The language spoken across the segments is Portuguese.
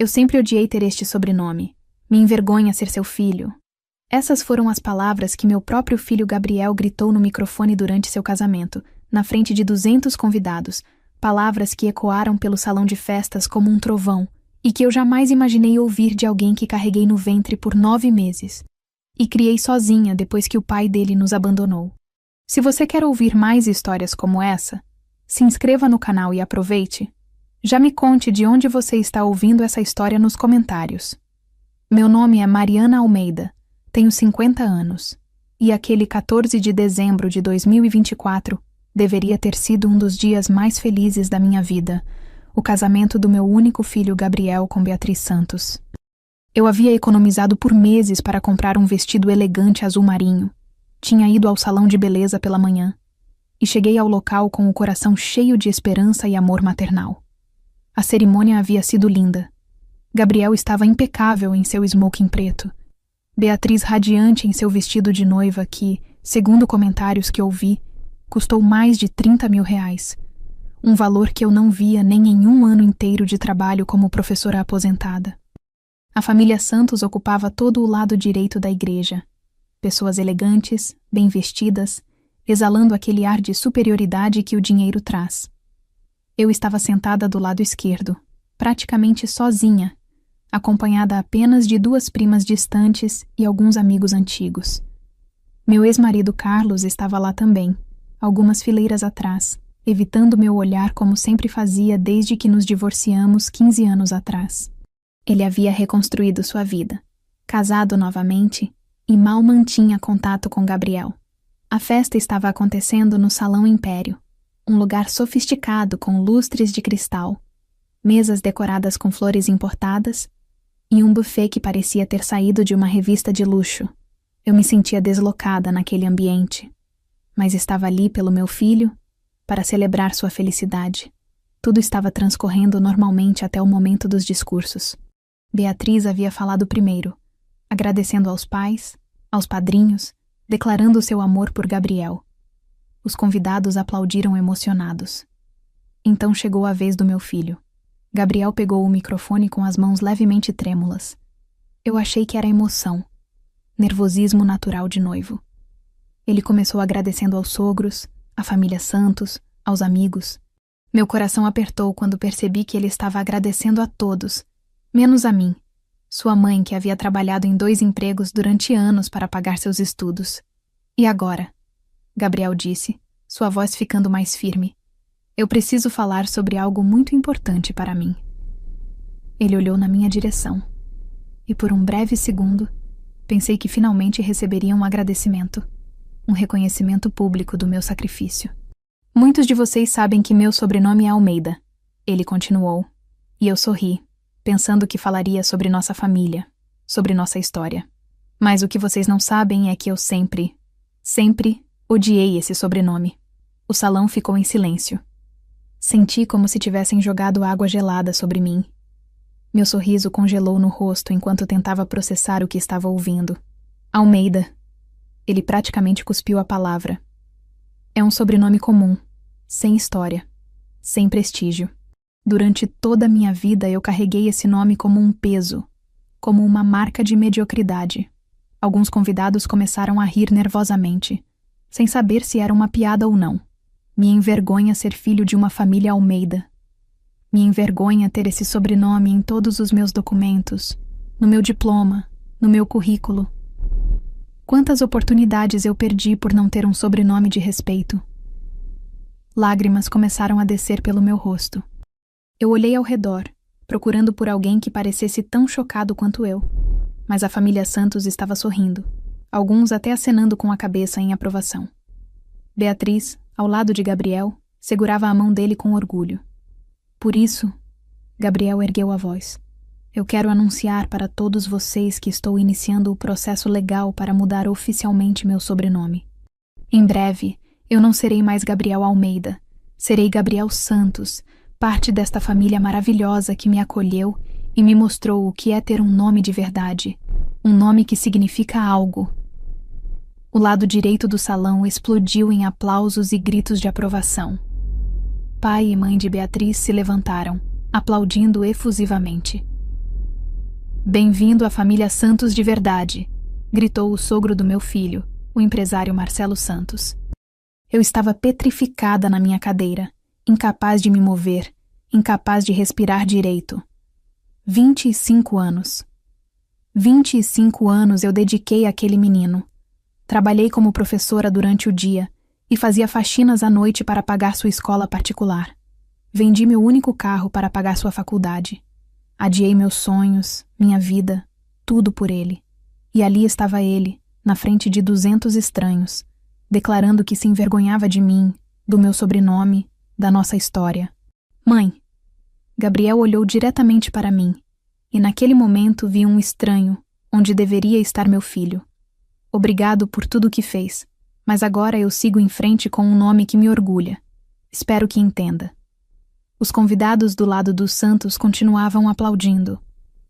Eu sempre odiei ter este sobrenome. Me envergonha ser seu filho. Essas foram as palavras que meu próprio filho Gabriel gritou no microfone durante seu casamento, na frente de 200 convidados, palavras que ecoaram pelo salão de festas como um trovão e que eu jamais imaginei ouvir de alguém que carreguei no ventre por 9 meses. E criei sozinha depois que o pai dele nos abandonou. Se você quer ouvir mais histórias como essa, se inscreva no canal e aproveite. Já me conte de onde você está ouvindo essa história nos comentários. Meu nome é Mariana Almeida, tenho 50 anos, e aquele 14 de dezembro de 2024 deveria ter sido um dos dias mais felizes da minha vida, o casamento do meu único filho Gabriel com Beatriz Santos. Eu havia economizado por meses para comprar um vestido elegante azul marinho. Tinha ido ao salão de beleza pela manhã e cheguei ao local com o coração cheio de esperança e amor maternal. A cerimônia havia sido linda. Gabriel estava impecável em seu smoking preto. Beatriz radiante em seu vestido de noiva que, segundo comentários que ouvi, custou mais de R$30 mil. Um valor que eu não via nem em um ano inteiro de trabalho como professora aposentada. A família Santos ocupava todo o lado direito da igreja. Pessoas elegantes, bem vestidas, exalando aquele ar de superioridade que o dinheiro traz. Eu estava sentada do lado esquerdo, praticamente sozinha, acompanhada apenas de 2 primas distantes e alguns amigos antigos. Meu ex-marido Carlos estava lá também, algumas fileiras atrás, evitando meu olhar como sempre fazia desde que nos divorciamos 15 anos atrás. Ele havia reconstruído sua vida, casado novamente, e mal mantinha contato com Gabriel. A festa estava acontecendo no Salão Império, um lugar sofisticado com lustres de cristal, mesas decoradas com flores importadas e um buffet que parecia ter saído de uma revista de luxo. Eu me sentia deslocada naquele ambiente, mas estava ali pelo meu filho para celebrar sua felicidade. Tudo estava transcorrendo normalmente até o momento dos discursos. Beatriz havia falado primeiro, agradecendo aos pais, aos padrinhos, declarando seu amor por Gabriel. Os convidados aplaudiram emocionados. Então chegou a vez do meu filho. Gabriel pegou o microfone com as mãos levemente trêmulas. Eu achei que era emoção, nervosismo natural de noivo. Ele começou agradecendo aos sogros, à família Santos, aos amigos. Meu coração apertou quando percebi que ele estava agradecendo a todos, menos a mim, sua mãe que havia trabalhado em 2 empregos durante anos para pagar seus estudos. E agora? Gabriel disse, sua voz ficando mais firme. Eu preciso falar sobre algo muito importante para mim. Ele olhou na minha direção. E por um breve segundo, pensei que finalmente receberia um agradecimento, um reconhecimento público do meu sacrifício. Muitos de vocês sabem que meu sobrenome é Almeida, ele continuou, e eu sorri, pensando que falaria sobre nossa família, sobre nossa história. Mas o que vocês não sabem é que eu sempre odiei esse sobrenome. O salão ficou em silêncio. Senti como se tivessem jogado água gelada sobre mim. Meu sorriso congelou no rosto enquanto tentava processar o que estava ouvindo. Almeida. Ele praticamente cuspiu a palavra. É um sobrenome comum, sem história, sem prestígio. Durante toda a minha vida eu carreguei esse nome como um peso, como uma marca de mediocridade. Alguns convidados começaram a rir nervosamente, sem saber se era uma piada ou não. Me envergonha ser filho de uma família Almeida. Me envergonha ter esse sobrenome em todos os meus documentos, no meu diploma, no meu currículo. Quantas oportunidades eu perdi por não ter um sobrenome de respeito. Lágrimas começaram a descer pelo meu rosto. Eu olhei ao redor, procurando por alguém que parecesse tão chocado quanto eu. Mas a família Santos estava sorrindo, alguns até acenando com a cabeça em aprovação. Beatriz, ao lado de Gabriel, segurava a mão dele com orgulho. Por isso, Gabriel ergueu a voz. Eu quero anunciar para todos vocês que estou iniciando o processo legal para mudar oficialmente meu sobrenome. Em breve, eu não serei mais Gabriel Almeida, serei Gabriel Santos, parte desta família maravilhosa que me acolheu e me mostrou o que é ter um nome de verdade, um nome que significa algo. O lado direito do salão explodiu em aplausos e gritos de aprovação. Pai e mãe de Beatriz se levantaram, aplaudindo efusivamente. Bem-vindo à família Santos de verdade, gritou o sogro do meu filho, o empresário Marcelo Santos. Eu estava petrificada na minha cadeira, incapaz de me mover, incapaz de respirar direito. 25 anos. 25 anos eu dediquei àquele menino. Trabalhei como professora durante o dia e fazia faxinas à noite para pagar sua escola particular. Vendi meu único carro para pagar sua faculdade. Adiei meus sonhos, minha vida, tudo por ele. E ali estava ele, na frente de 200 estranhos, declarando que se envergonhava de mim, do meu sobrenome, da nossa história. Mãe! Gabriel olhou diretamente para mim, e naquele momento vi um estranho, onde deveria estar meu filho. Obrigado por tudo o que fez, mas agora eu sigo em frente com um nome que me orgulha. Espero que entenda. Os convidados do lado dos Santos continuavam aplaudindo.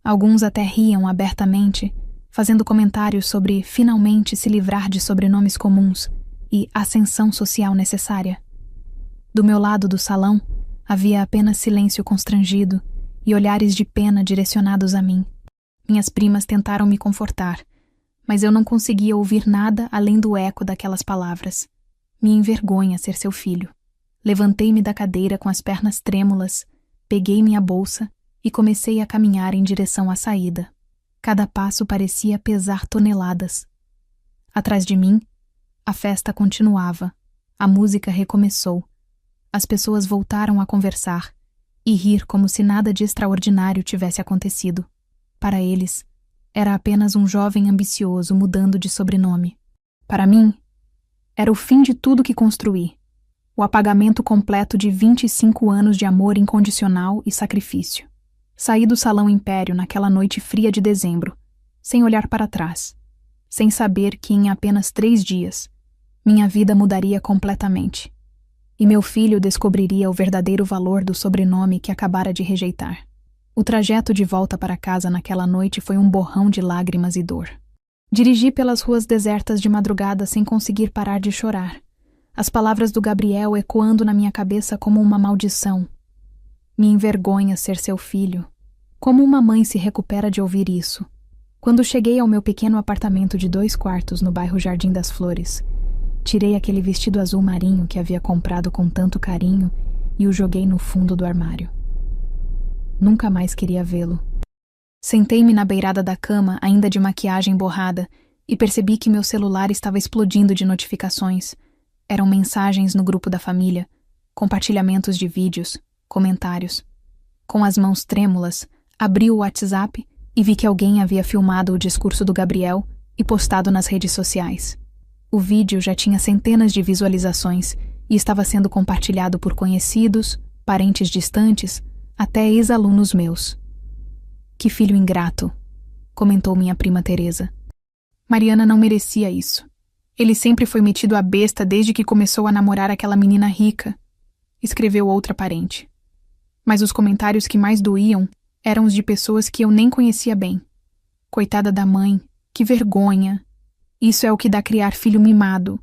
Alguns até riam abertamente, fazendo comentários sobre finalmente se livrar de sobrenomes comuns e ascensão social necessária. Do meu lado do salão, havia apenas silêncio constrangido e olhares de pena direcionados a mim. Minhas primas tentaram me confortar, mas eu não conseguia ouvir nada além do eco daquelas palavras. Me envergonha ser seu filho. Levantei-me da cadeira com as pernas trêmulas, peguei minha bolsa e comecei a caminhar em direção à saída. Cada passo parecia pesar toneladas. Atrás de mim, a festa continuava. A música recomeçou. As pessoas voltaram a conversar e rir como se nada de extraordinário tivesse acontecido. Para eles, era apenas um jovem ambicioso mudando de sobrenome. Para mim, era o fim de tudo que construí. O apagamento completo de 25 anos de amor incondicional e sacrifício. Saí do Salão Império naquela noite fria de dezembro, sem olhar para trás, sem saber que em apenas 3 dias, minha vida mudaria completamente, e meu filho descobriria o verdadeiro valor do sobrenome que acabara de rejeitar. O trajeto de volta para casa naquela noite foi um borrão de lágrimas e dor. Dirigi pelas ruas desertas de madrugada sem conseguir parar de chorar. As palavras do Gabriel ecoando na minha cabeça como uma maldição. Me envergonha ser seu filho. Como uma mãe se recupera de ouvir isso? Quando cheguei ao meu pequeno apartamento de 2 quartos no bairro Jardim das Flores, tirei aquele vestido azul marinho que havia comprado com tanto carinho e o joguei no fundo do armário. Nunca mais queria vê-lo. Sentei-me na beirada da cama, ainda de maquiagem borrada, e percebi que meu celular estava explodindo de notificações. Eram mensagens no grupo da família, compartilhamentos de vídeos, comentários. Com as mãos trêmulas, abri o WhatsApp e vi que alguém havia filmado o discurso do Gabriel e postado nas redes sociais. O vídeo já tinha centenas de visualizações e estava sendo compartilhado por conhecidos, parentes distantes, até ex-alunos meus. Que filho ingrato, comentou minha prima Teresa. Mariana não merecia isso. Ele sempre foi metido à besta desde que começou a namorar aquela menina rica, escreveu outra parente. Mas os comentários que mais doíam eram os de pessoas que eu nem conhecia bem. Coitada da mãe, que vergonha. Isso é o que dá criar filho mimado.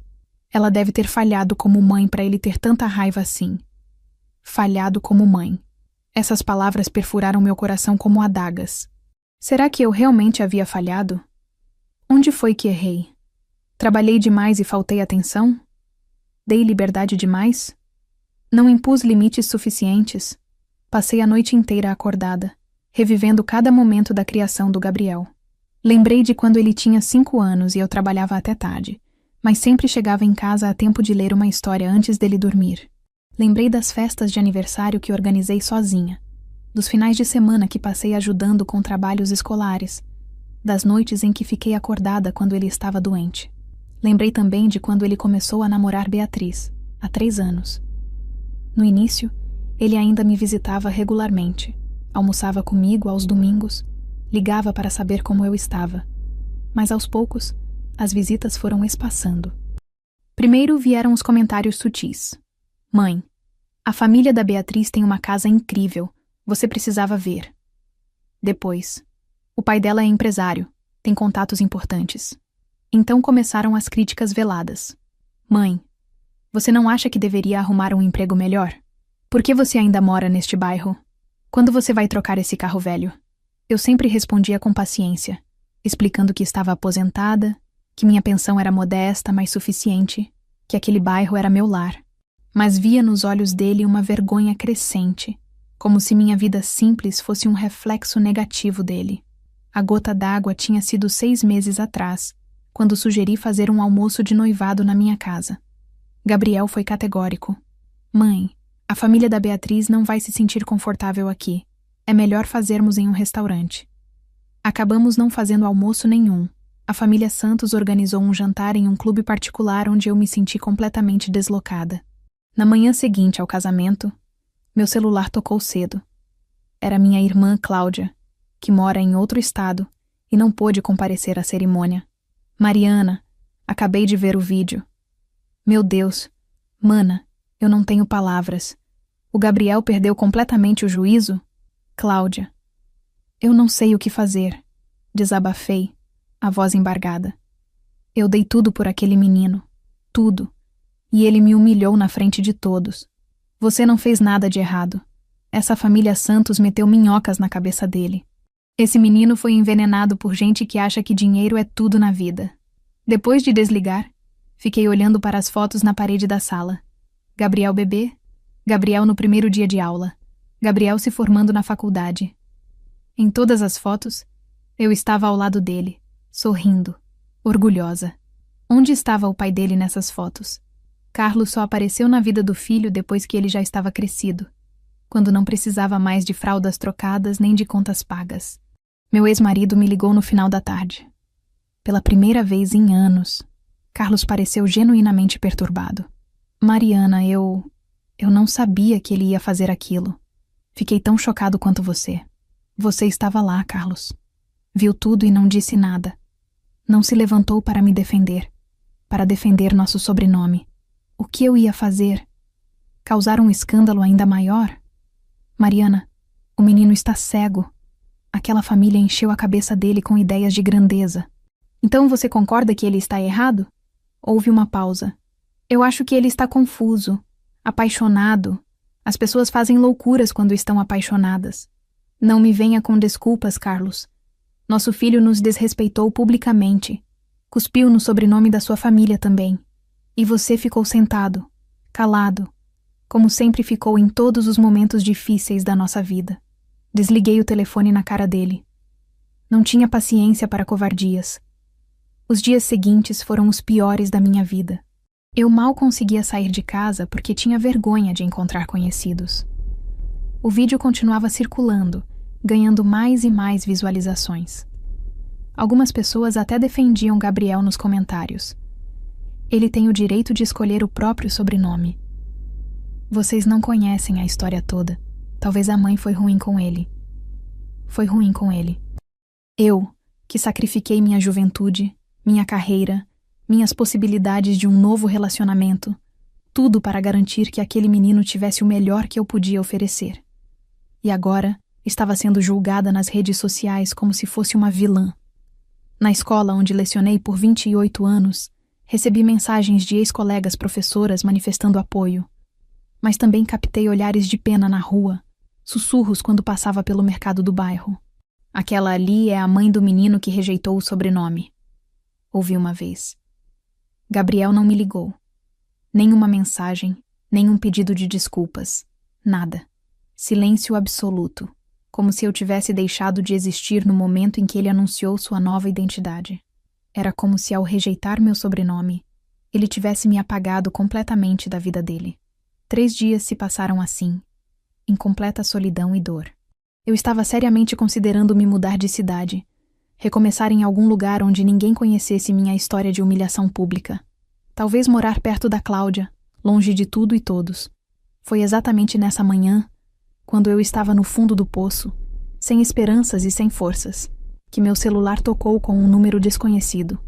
Ela deve ter falhado como mãe para ele ter tanta raiva assim. Falhado como mãe. Essas palavras perfuraram meu coração como adagas. Será que eu realmente havia falhado? Onde foi que errei? Trabalhei demais e faltei atenção? Dei liberdade demais? Não impus limites suficientes? Passei a noite inteira acordada, revivendo cada momento da criação do Gabriel. Lembrei de quando ele tinha 5 anos e eu trabalhava até tarde, mas sempre chegava em casa a tempo de ler uma história antes dele dormir. Lembrei das festas de aniversário que organizei sozinha, dos finais de semana que passei ajudando com trabalhos escolares, das noites em que fiquei acordada quando ele estava doente. Lembrei também de quando ele começou a namorar Beatriz, há 3 anos. No início, ele ainda me visitava regularmente, almoçava comigo aos domingos, ligava para saber como eu estava. Mas aos poucos, as visitas foram espaçando. Primeiro vieram os comentários sutis. Mãe, a família da Beatriz tem uma casa incrível, você precisava ver. Depois, o pai dela é empresário, tem contatos importantes. Então começaram as críticas veladas. Mãe, você não acha que deveria arrumar um emprego melhor? Por que você ainda mora neste bairro? Quando você vai trocar esse carro velho? Eu sempre respondia com paciência, explicando que estava aposentada, que minha pensão era modesta, mas suficiente, que aquele bairro era meu lar. Mas via nos olhos dele uma vergonha crescente, como se minha vida simples fosse um reflexo negativo dele. A gota d'água tinha sido 6 meses atrás, quando sugeri fazer um almoço de noivado na minha casa. Gabriel foi categórico. Mãe, a família da Beatriz não vai se sentir confortável aqui. É melhor fazermos em um restaurante. Acabamos não fazendo almoço nenhum. A família Santos organizou um jantar em um clube particular onde eu me senti completamente deslocada. Na manhã seguinte ao casamento, meu celular tocou cedo. Era minha irmã Cláudia, que mora em outro estado e não pôde comparecer à cerimônia. Mariana, acabei de ver o vídeo. Meu Deus, mana, eu não tenho palavras. O Gabriel perdeu completamente o juízo? Cláudia. Eu não sei o que fazer. Desabafei, a voz embargada. Eu dei tudo por aquele menino. Tudo. E ele me humilhou na frente de todos. Você não fez nada de errado. Essa família Santos meteu minhocas na cabeça dele. Esse menino foi envenenado por gente que acha que dinheiro é tudo na vida. Depois de desligar, fiquei olhando para as fotos na parede da sala. Gabriel bebê, Gabriel no primeiro dia de aula, Gabriel se formando na faculdade. Em todas as fotos, eu estava ao lado dele, sorrindo, orgulhosa. Onde estava o pai dele nessas fotos? Carlos só apareceu na vida do filho depois que ele já estava crescido, quando não precisava mais de fraldas trocadas nem de contas pagas. Meu ex-marido me ligou no final da tarde. Pela primeira vez em anos, Carlos pareceu genuinamente perturbado. Mariana, eu não sabia que ele ia fazer aquilo. Fiquei tão chocado quanto você. Você estava lá, Carlos. Viu tudo e não disse nada. Não se levantou para me defender, para defender nosso sobrenome. O que eu ia fazer? Causar um escândalo ainda maior? Mariana, o menino está cego. Aquela família encheu a cabeça dele com ideias de grandeza. Então você concorda que ele está errado? Houve uma pausa. Eu acho que ele está confuso, apaixonado. As pessoas fazem loucuras quando estão apaixonadas. Não me venha com desculpas, Carlos. Nosso filho nos desrespeitou publicamente. Cuspiu no sobrenome da sua família também. E você ficou sentado, calado, como sempre ficou em todos os momentos difíceis da nossa vida. Desliguei o telefone na cara dele. Não tinha paciência para covardias. Os dias seguintes foram os piores da minha vida. Eu mal conseguia sair de casa porque tinha vergonha de encontrar conhecidos. O vídeo continuava circulando, ganhando mais e mais visualizações. Algumas pessoas até defendiam Gabriel nos comentários. Ele tem o direito de escolher o próprio sobrenome. Vocês não conhecem a história toda. Talvez a mãe foi ruim com ele. Foi ruim com ele. Eu, que sacrifiquei minha juventude, minha carreira, minhas possibilidades de um novo relacionamento, tudo para garantir que aquele menino tivesse o melhor que eu podia oferecer. E agora estava sendo julgada nas redes sociais como se fosse uma vilã. Na escola onde lecionei por 28 anos, recebi mensagens de ex-colegas professoras manifestando apoio. Mas também captei olhares de pena na rua, sussurros quando passava pelo mercado do bairro. Aquela ali é a mãe do menino que rejeitou o sobrenome. Ouvi uma vez. Gabriel não me ligou. Nenhuma mensagem, nenhum pedido de desculpas. Nada. Silêncio absoluto, como se eu tivesse deixado de existir no momento em que ele anunciou sua nova identidade. Era como se, ao rejeitar meu sobrenome, ele tivesse me apagado completamente da vida dele. 3 dias se passaram assim, em completa solidão e dor. Eu estava seriamente considerando me mudar de cidade, recomeçar em algum lugar onde ninguém conhecesse minha história de humilhação pública. Talvez morar perto da Cláudia, longe de tudo e todos. Foi exatamente nessa manhã, quando eu estava no fundo do poço, sem esperanças e sem forças, que meu celular tocou com um número desconhecido.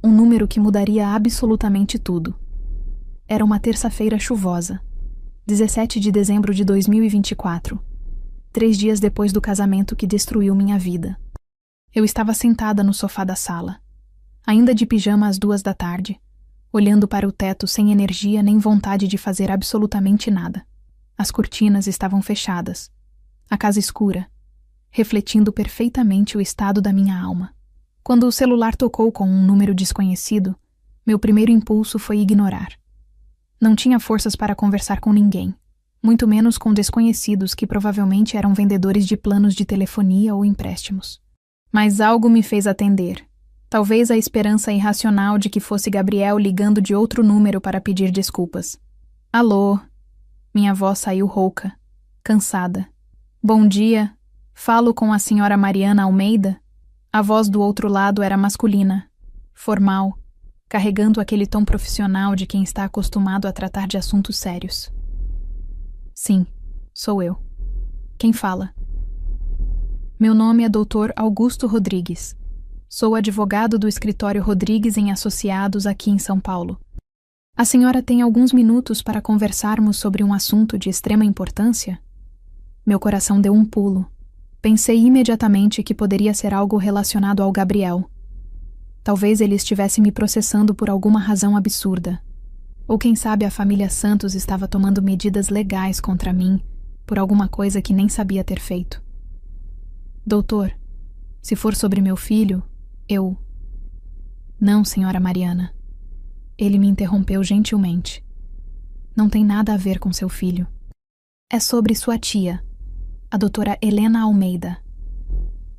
Um número que mudaria absolutamente tudo. Era uma terça-feira chuvosa, 17 de dezembro de 2024, 3 dias depois do casamento que destruiu minha vida. Eu estava sentada no sofá da sala, ainda de pijama às 2 da tarde, olhando para o teto sem energia nem vontade de fazer absolutamente nada. As cortinas estavam fechadas, a casa escura, refletindo perfeitamente o estado da minha alma. Quando o celular tocou com um número desconhecido, meu primeiro impulso foi ignorar. Não tinha forças para conversar com ninguém, muito menos com desconhecidos que provavelmente eram vendedores de planos de telefonia ou empréstimos. Mas algo me fez atender. Talvez a esperança irracional de que fosse Gabriel ligando de outro número para pedir desculpas. Alô? Minha voz saiu rouca, cansada. Bom dia. Falo com a senhora Mariana Almeida? A voz do outro lado era masculina, formal, carregando aquele tom profissional de quem está acostumado a tratar de assuntos sérios. Sim, sou eu. Quem fala? Meu nome é Dr. Augusto Rodrigues. Sou advogado do escritório Rodrigues em Associados aqui em São Paulo. A senhora tem alguns minutos para conversarmos sobre um assunto de extrema importância? Meu coração deu um pulo. Pensei imediatamente que poderia ser algo relacionado ao Gabriel. Talvez ele estivesse me processando por alguma razão absurda. Ou quem sabe a família Santos estava tomando medidas legais contra mim por alguma coisa que nem sabia ter feito. Doutor, se for sobre meu filho, eu... Não, senhora Mariana. Ele me interrompeu gentilmente. Não tem nada a ver com seu filho. É sobre sua tia, a doutora Helena Almeida.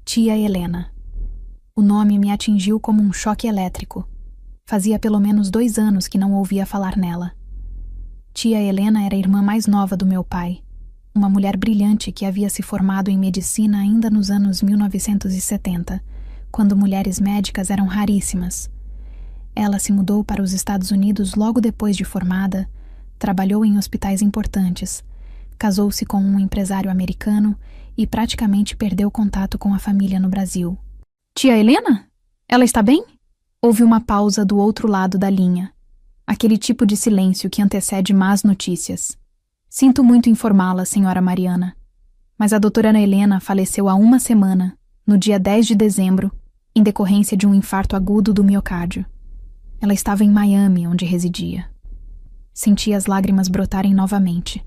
Tia Helena. O nome me atingiu como um choque elétrico. Fazia pelo menos 2 anos que não ouvia falar nela. Tia Helena era a irmã mais nova do meu pai, uma mulher brilhante que havia se formado em medicina ainda nos anos 1970, quando mulheres médicas eram raríssimas. Ela se mudou para os Estados Unidos logo depois de formada, trabalhou em hospitais importantes, casou-se com um empresário americano e praticamente perdeu contato com a família no Brasil. Tia Helena? Ela está bem? Houve uma pausa do outro lado da linha. Aquele tipo de silêncio que antecede más notícias. Sinto muito informá-la, senhora Mariana. Mas a doutora Ana Helena faleceu há 1 semana, no dia 10 de dezembro, em decorrência de um infarto agudo do miocárdio. Ela estava em Miami, onde residia. Senti as lágrimas brotarem novamente.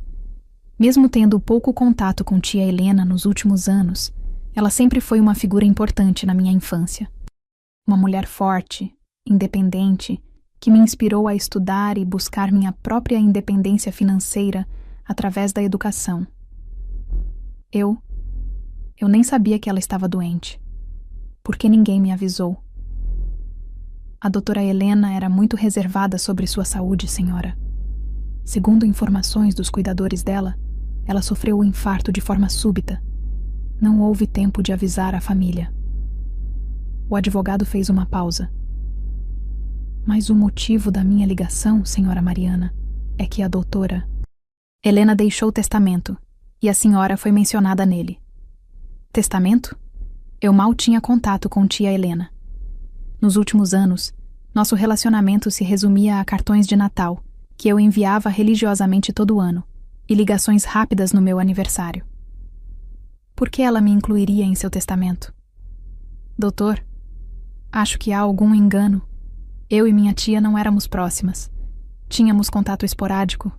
Mesmo tendo pouco contato com tia Helena nos últimos anos, ela sempre foi uma figura importante na minha infância. Uma mulher forte, independente, que me inspirou a estudar e buscar minha própria independência financeira através da educação. Eu nem sabia que ela estava doente. Porque ninguém me avisou. A doutora Helena era muito reservada sobre sua saúde, senhora. Segundo informações dos cuidadores dela, ela sofreu o infarto de forma súbita. Não houve tempo de avisar a família. O advogado fez uma pausa. Mas o motivo da minha ligação, senhora Mariana, é que a doutora Helena deixou o testamento e a senhora foi mencionada nele. Testamento? Eu mal tinha contato com tia Helena. Nos últimos anos, nosso relacionamento se resumia a cartões de Natal, que eu enviava religiosamente todo ano, e ligações rápidas no meu aniversário. Por que ela me incluiria em seu testamento? Doutor, acho que há algum engano. Eu e minha tia não éramos próximas. Tínhamos contato esporádico.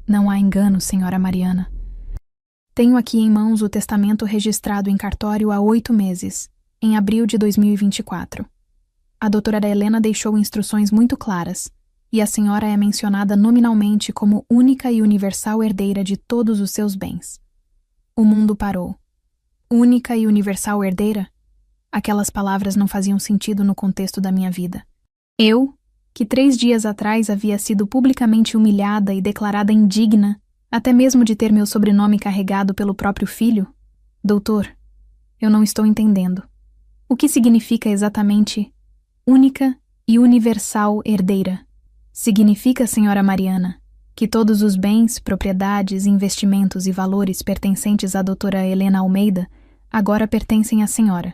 Não há engano, senhora Mariana. Tenho aqui em mãos o testamento registrado em cartório há 8 meses, em abril de 2024. A doutora Helena deixou instruções muito claras, e a senhora é mencionada nominalmente como única e universal herdeira de todos os seus bens. O mundo parou. Única e universal herdeira? Aquelas palavras não faziam sentido no contexto da minha vida. Eu, que 3 dias atrás havia sido publicamente humilhada e declarada indigna, até mesmo de ter meu sobrenome carregado pelo próprio filho? Doutor, eu não estou entendendo. O que significa exatamente única e universal herdeira? Significa, senhora Mariana, que todos os bens, propriedades, investimentos e valores pertencentes à doutora Helena Almeida agora pertencem à senhora.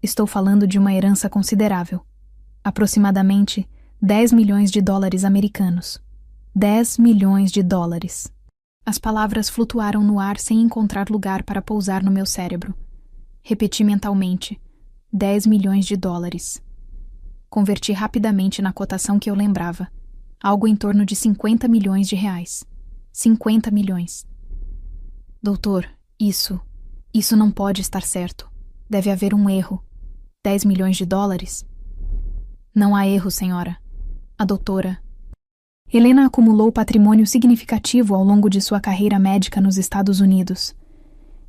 Estou falando de uma herança considerável. Aproximadamente 10 milhões de dólares americanos. 10 milhões de dólares. As palavras flutuaram no ar sem encontrar lugar para pousar no meu cérebro. Repeti mentalmente: 10 milhões de dólares. Converti rapidamente na cotação que eu lembrava. Algo em torno de 50 milhões de reais. 50 milhões. Doutor, isso Isso não pode estar certo. Deve haver um erro. 10 milhões de dólares? Não há erro, senhora. A doutora... Helena acumulou patrimônio significativo ao longo de sua carreira médica nos Estados Unidos.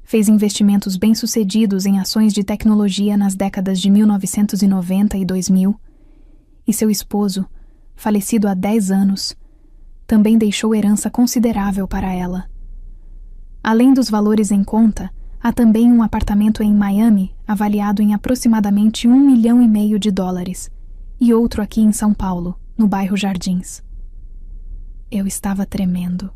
Fez investimentos bem-sucedidos em ações de tecnologia nas décadas de 1990 e 2000, e seu esposo, falecido há 10 anos, também deixou herança considerável para ela. Além dos valores em conta, há também um apartamento em Miami avaliado em aproximadamente $1,5 milhão e outro aqui em São Paulo, no bairro Jardins. Eu estava tremendo.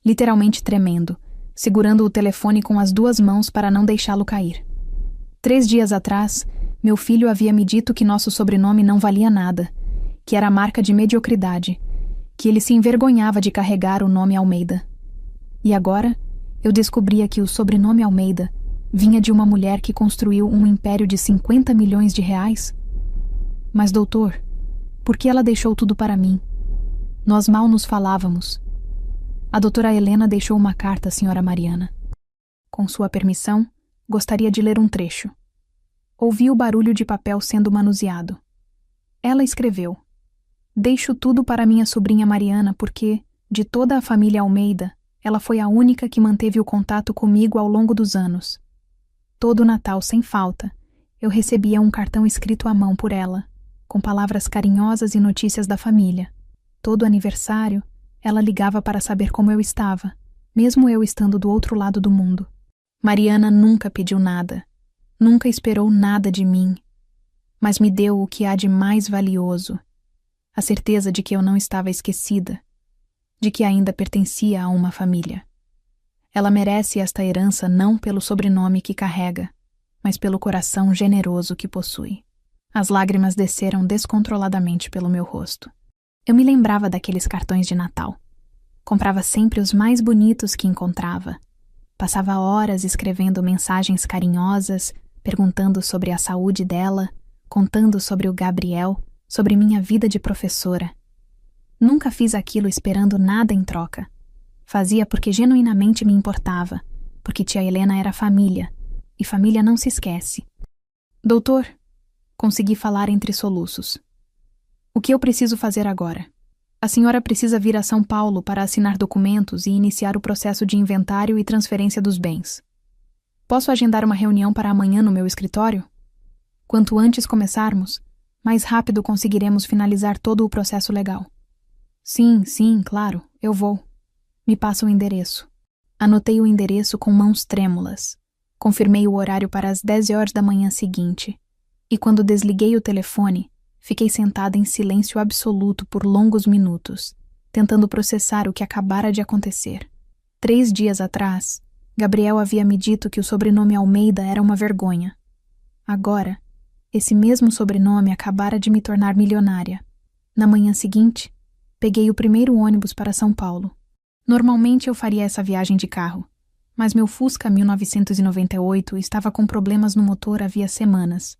Literalmente tremendo, segurando o telefone com as 2 mãos para não deixá-lo cair. 3 dias atrás, meu filho havia me dito que nosso sobrenome não valia nada, que era marca de mediocridade, que ele se envergonhava de carregar o nome Almeida. E agora, eu descobria que o sobrenome Almeida vinha de uma mulher que construiu um império de 50 milhões de reais. Mas, doutor, por que ela deixou tudo para mim? Nós mal nos falávamos. A doutora Helena deixou uma carta à senhora Mariana. Com sua permissão, gostaria de ler um trecho. Ouvi o barulho de papel sendo manuseado. Ela escreveu: Deixo tudo para minha sobrinha Mariana porque, de toda a família Almeida, ela foi a única que manteve o contato comigo ao longo dos anos. Todo Natal, sem falta, eu recebia um cartão escrito à mão por ela, com palavras carinhosas e notícias da família. Todo aniversário, ela ligava para saber como eu estava, mesmo eu estando do outro lado do mundo. Mariana nunca pediu nada, nunca esperou nada de mim, mas me deu o que há de mais valioso, a certeza de que eu não estava esquecida, de que ainda pertencia a uma família. Ela merece esta herança não pelo sobrenome que carrega, mas pelo coração generoso que possui. As lágrimas desceram descontroladamente pelo meu rosto. Eu me lembrava daqueles cartões de Natal. Comprava sempre os mais bonitos que encontrava. Passava horas escrevendo mensagens carinhosas, perguntando sobre a saúde dela, contando sobre o Gabriel, sobre minha vida de professora. Nunca fiz aquilo esperando nada em troca. Fazia porque genuinamente me importava, porque tia Helena era família, e família não se esquece. Doutor, consegui falar entre soluços. O que eu preciso fazer agora? A senhora precisa vir a São Paulo para assinar documentos e iniciar o processo de inventário e transferência dos bens. Posso agendar uma reunião para amanhã no meu escritório? Quanto antes começarmos, mais rápido conseguiremos finalizar todo o processo legal. Sim, claro, eu vou. Me passa o endereço. Anotei o endereço com mãos trêmulas. Confirmei o horário para as 10 horas da manhã seguinte. E quando desliguei o telefone, fiquei sentada em silêncio absoluto por longos minutos, tentando processar o que acabara de acontecer. 3 dias atrás, Gabriel havia me dito que o sobrenome Almeida era uma vergonha. Agora, esse mesmo sobrenome acabara de me tornar milionária. Na manhã seguinte, peguei o primeiro ônibus para São Paulo. Normalmente eu faria essa viagem de carro, mas meu Fusca 1998 estava com problemas no motor havia semanas,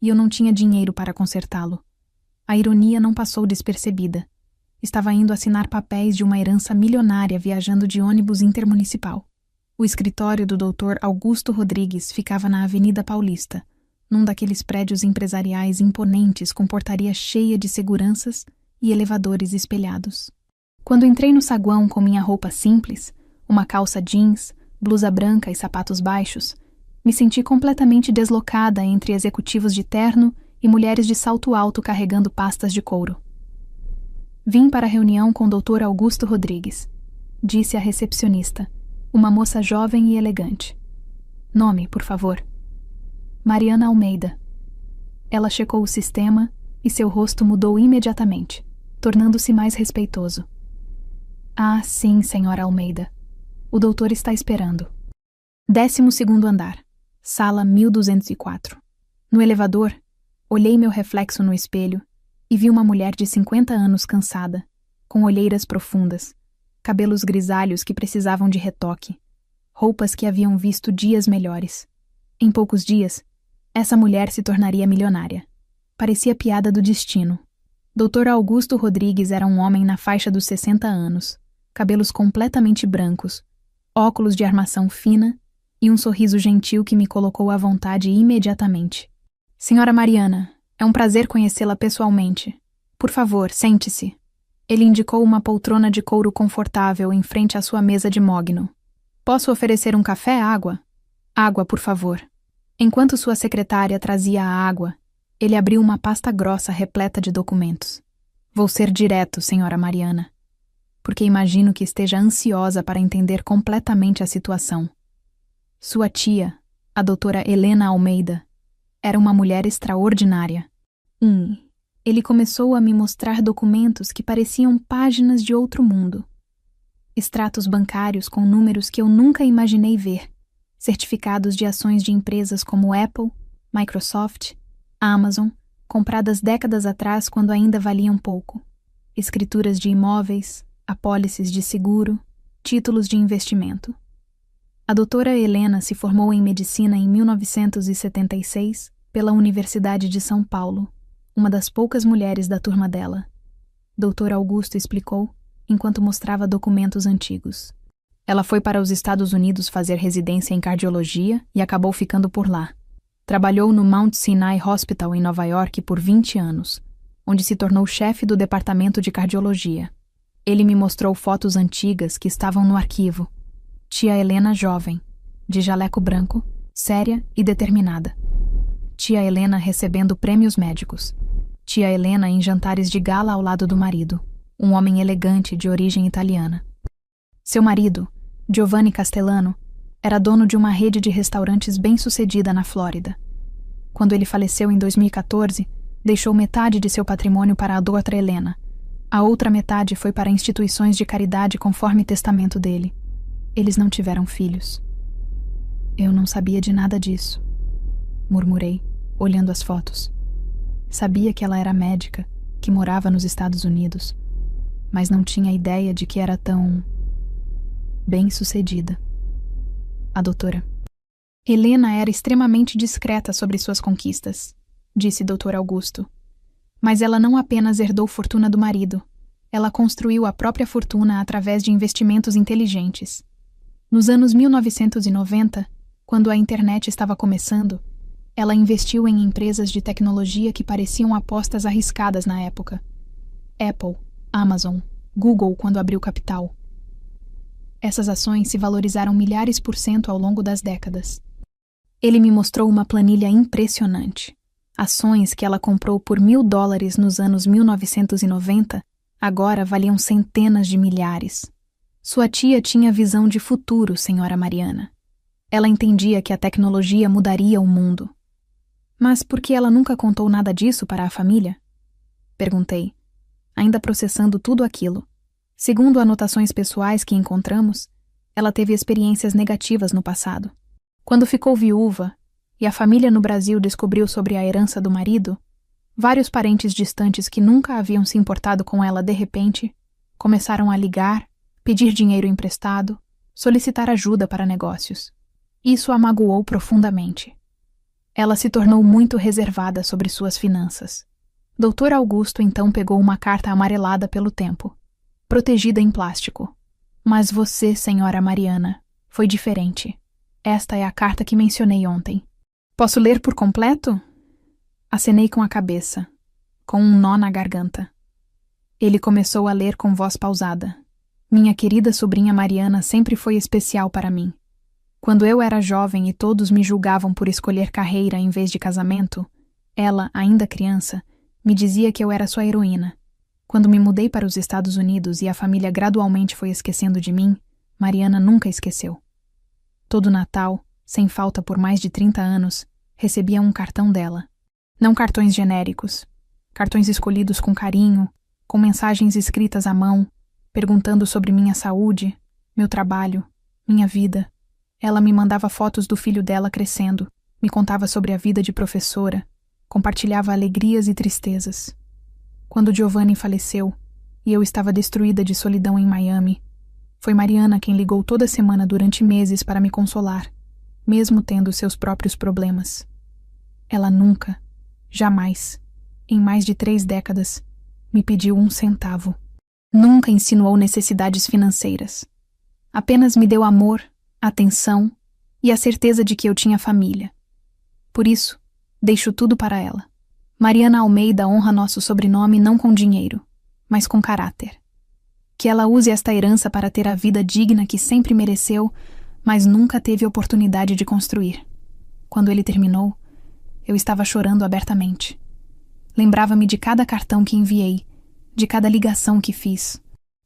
e eu não tinha dinheiro para consertá-lo. A ironia não passou despercebida. Estava indo assinar papéis de uma herança milionária viajando de ônibus intermunicipal. O escritório do Dr. Augusto Rodrigues ficava na Avenida Paulista, num daqueles prédios empresariais imponentes com portaria cheia de seguranças e elevadores espelhados. Quando entrei no saguão com minha roupa simples, uma calça jeans, blusa branca e sapatos baixos, me senti completamente deslocada entre executivos de terno e mulheres de salto alto carregando pastas de couro. Vim para a reunião com o Dr. Augusto Rodrigues, disse a recepcionista, uma moça jovem e elegante. Nome, por favor. Mariana Almeida. Ela checou o sistema e seu rosto mudou imediatamente, tornando-se mais respeitoso. Ah, sim, senhora Almeida. O doutor está esperando. 12º andar. Sala 1204. No elevador, olhei meu reflexo no espelho e vi uma mulher de 50 anos cansada, com olheiras profundas, cabelos grisalhos que precisavam de retoque, roupas que haviam visto dias melhores. Em poucos dias, essa mulher se tornaria milionária. Parecia piada do destino. Dr. Augusto Rodrigues era um homem na faixa dos 60 anos, cabelos completamente brancos, óculos de armação fina e um sorriso gentil que me colocou à vontade imediatamente. Senhora Mariana, é um prazer conhecê-la pessoalmente. Por favor, sente-se. Ele indicou uma poltrona de couro confortável em frente à sua mesa de mogno. Posso oferecer um café, água? Água, por favor. Enquanto sua secretária trazia a água, ele abriu uma pasta grossa repleta de documentos. Vou ser direto, senhora Mariana, porque imagino que esteja ansiosa para entender completamente a situação. Sua tia, a doutora Helena Almeida, era uma mulher extraordinária. Ele começou a me mostrar documentos que pareciam páginas de outro mundo. Extratos bancários com números que eu nunca imaginei ver. Certificados de ações de empresas como Apple, Microsoft, Amazon, compradas décadas atrás quando ainda valiam pouco. Escrituras de imóveis, apólices de seguro, títulos de investimento. A doutora Helena se formou em medicina em 1976 pela Universidade de São Paulo, uma das poucas mulheres da turma dela. Dr. Augusto explicou, enquanto mostrava documentos antigos. Ela foi para os Estados Unidos fazer residência em cardiologia e acabou ficando por lá. Trabalhou no Mount Sinai Hospital em Nova York por 20 anos, onde se tornou chefe do departamento de cardiologia. Ele me mostrou fotos antigas que estavam no arquivo. Tia Helena jovem, de jaleco branco, séria e determinada. Tia Helena recebendo prêmios médicos. Tia Helena em jantares de gala ao lado do marido, um homem elegante de origem italiana. Seu marido, Giovanni Castellano, era dono de uma rede de restaurantes bem-sucedida na Flórida. Quando ele faleceu em 2014, deixou metade de seu patrimônio para a doutora Helena. A outra metade foi para instituições de caridade conforme testamento dele. Eles não tiveram filhos. Eu não sabia de nada disso, murmurei, olhando as fotos. Sabia que ela era médica, que morava nos Estados Unidos, mas não tinha ideia de que era tão bem-sucedida. A doutora Helena era extremamente discreta sobre suas conquistas, disse Dr. Augusto. Mas ela não apenas herdou fortuna do marido, ela construiu a própria fortuna através de investimentos inteligentes. Nos anos 1990, quando a internet estava começando, ela investiu em empresas de tecnologia que pareciam apostas arriscadas na época. Apple, Amazon, Google quando abriu capital. Essas ações se valorizaram milhares por cento ao longo das décadas. Ele me mostrou uma planilha impressionante. Ações que ela comprou por $1.000 nos anos 1990 agora valiam centenas de milhares. Sua tia tinha visão de futuro, senhora Mariana. Ela entendia que a tecnologia mudaria o mundo. Mas por que ela nunca contou nada disso para a família? Perguntei, ainda processando tudo aquilo. Segundo anotações pessoais que encontramos, ela teve experiências negativas no passado. Quando ficou viúva e a família no Brasil descobriu sobre a herança do marido, vários parentes distantes que nunca haviam se importado com ela de repente começaram a ligar, pedir dinheiro emprestado, solicitar ajuda para negócios. Isso a magoou profundamente. Ela se tornou muito reservada sobre suas finanças. Dr. Augusto então pegou uma carta amarelada pelo tempo, protegida em plástico. Mas você, senhora Mariana, foi diferente. Esta é a carta que mencionei ontem. Posso ler por completo? Acenei com a cabeça, com um nó na garganta. Ele começou a ler com voz pausada. Minha querida sobrinha Mariana sempre foi especial para mim. Quando eu era jovem e todos me julgavam por escolher carreira em vez de casamento, ela, ainda criança, me dizia que eu era sua heroína. Quando me mudei para os Estados Unidos e a família gradualmente foi esquecendo de mim, Mariana nunca esqueceu. Todo Natal, sem falta por mais de 30 anos, recebia um cartão dela. Não cartões genéricos. Cartões escolhidos com carinho, com mensagens escritas à mão, perguntando sobre minha saúde, meu trabalho, minha vida. Ela me mandava fotos do filho dela crescendo, me contava sobre a vida de professora, compartilhava alegrias e tristezas. Quando Giovanni faleceu, e eu estava destruída de solidão em Miami, foi Mariana quem ligou toda semana durante meses para me consolar, mesmo tendo seus próprios problemas. Ela nunca, jamais, em mais de 3 décadas, me pediu 1 centavo. Nunca insinuou necessidades financeiras. Apenas me deu amor, atenção e a certeza de que eu tinha família. Por isso, deixo tudo para ela. Mariana Almeida honra nosso sobrenome não com dinheiro, mas com caráter. Que ela use esta herança para ter a vida digna que sempre mereceu, mas nunca teve oportunidade de construir. Quando ele terminou, eu estava chorando abertamente. Lembrava-me de cada cartão que enviei, de cada ligação que fiz.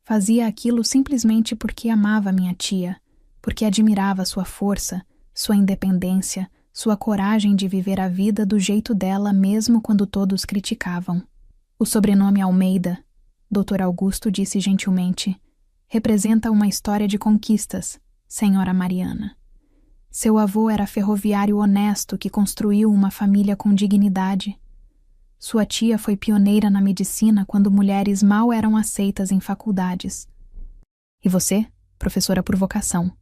Fazia aquilo simplesmente porque amava minha tia, porque admirava sua força, sua independência, sua coragem de viver a vida do jeito dela mesmo quando todos criticavam. O sobrenome Almeida, Dr. Augusto disse gentilmente, representa uma história de conquistas, senhora Mariana. Seu avô era ferroviário honesto que construiu uma família com dignidade. Sua tia foi pioneira na medicina quando mulheres mal eram aceitas em faculdades. E você, professora por vocação,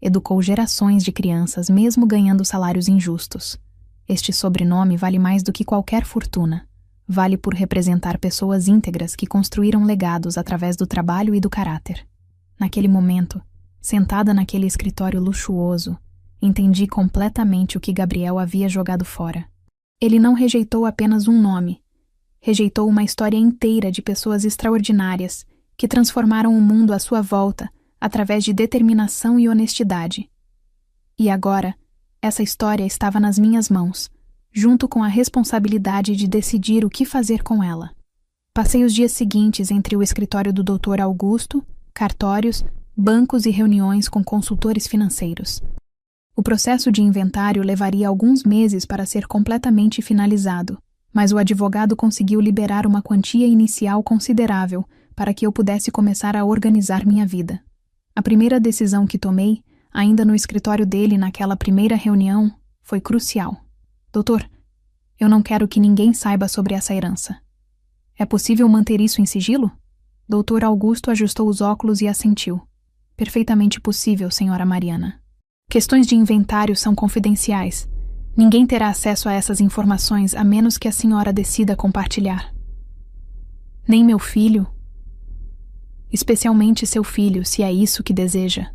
educou gerações de crianças mesmo ganhando salários injustos. Este sobrenome vale mais do que qualquer fortuna. Vale por representar pessoas íntegras que construíram legados através do trabalho e do caráter. Naquele momento, sentada naquele escritório luxuoso, entendi completamente o que Gabriel havia jogado fora. Ele não rejeitou apenas um nome. Rejeitou uma história inteira de pessoas extraordinárias que transformaram o mundo à sua volta através de determinação e honestidade. E agora, essa história estava nas minhas mãos, junto com a responsabilidade de decidir o que fazer com ela. Passei os dias seguintes entre o escritório do Dr. Augusto, cartórios, bancos e reuniões com consultores financeiros. O processo de inventário levaria alguns meses para ser completamente finalizado, mas o advogado conseguiu liberar uma quantia inicial considerável para que eu pudesse começar a organizar minha vida. A primeira decisão que tomei, ainda no escritório dele naquela primeira reunião, foi crucial. Doutor, eu não quero que ninguém saiba sobre essa herança. É possível manter isso em sigilo? Dr. Augusto ajustou os óculos e assentiu. Perfeitamente possível, senhora Mariana. Questões de inventário são confidenciais. Ninguém terá acesso a essas informações a menos que a senhora decida compartilhar. Nem meu filho? Especialmente seu filho, se é isso que deseja.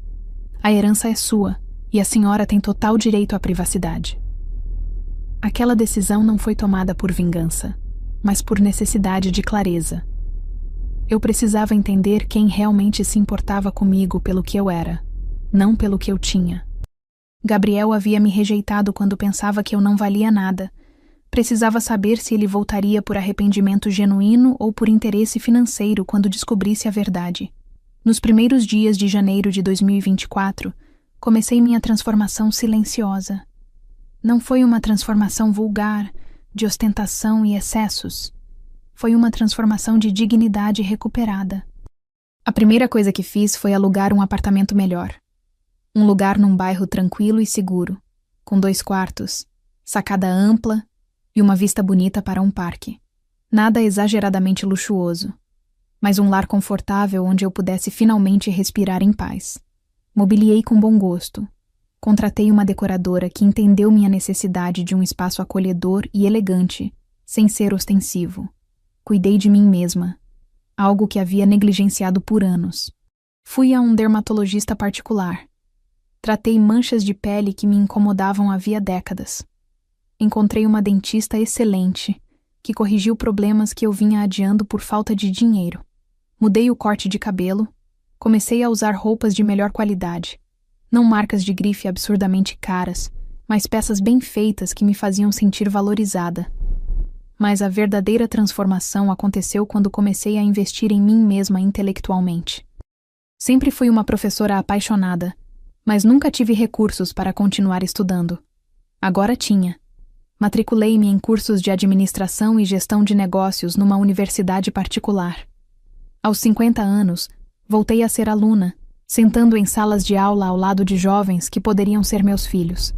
A herança é sua, e a senhora tem total direito à privacidade. Aquela decisão não foi tomada por vingança, mas por necessidade de clareza. Eu precisava entender quem realmente se importava comigo pelo que eu era, não pelo que eu tinha. Gabriel havia me rejeitado quando pensava que eu não valia nada. Precisava saber se ele voltaria por arrependimento genuíno ou por interesse financeiro quando descobrisse a verdade. Nos primeiros dias de janeiro de 2024, comecei minha transformação silenciosa. Não foi uma transformação vulgar, de ostentação e excessos. Foi uma transformação de dignidade recuperada. A primeira coisa que fiz foi alugar um apartamento melhor. Um lugar num bairro tranquilo e seguro, com 2 quartos, sacada ampla e uma vista bonita para um parque. Nada exageradamente luxuoso, mas um lar confortável onde eu pudesse finalmente respirar em paz. Mobiliei com bom gosto. Contratei uma decoradora que entendeu minha necessidade de um espaço acolhedor e elegante, sem ser ostensivo. Cuidei de mim mesma, algo que havia negligenciado por anos. Fui a um dermatologista particular. Tratei manchas de pele que me incomodavam havia décadas. Encontrei uma dentista excelente, que corrigiu problemas que eu vinha adiando por falta de dinheiro. Mudei o corte de cabelo, comecei a usar roupas de melhor qualidade. Não marcas de grife absurdamente caras, mas peças bem feitas que me faziam sentir valorizada. Mas a verdadeira transformação aconteceu quando comecei a investir em mim mesma intelectualmente. Sempre fui uma professora apaixonada, mas nunca tive recursos para continuar estudando. Agora tinha. Matriculei-me em cursos de administração e gestão de negócios numa universidade particular. Aos 50 anos, voltei a ser aluna, sentando em salas de aula ao lado de jovens que poderiam ser meus filhos.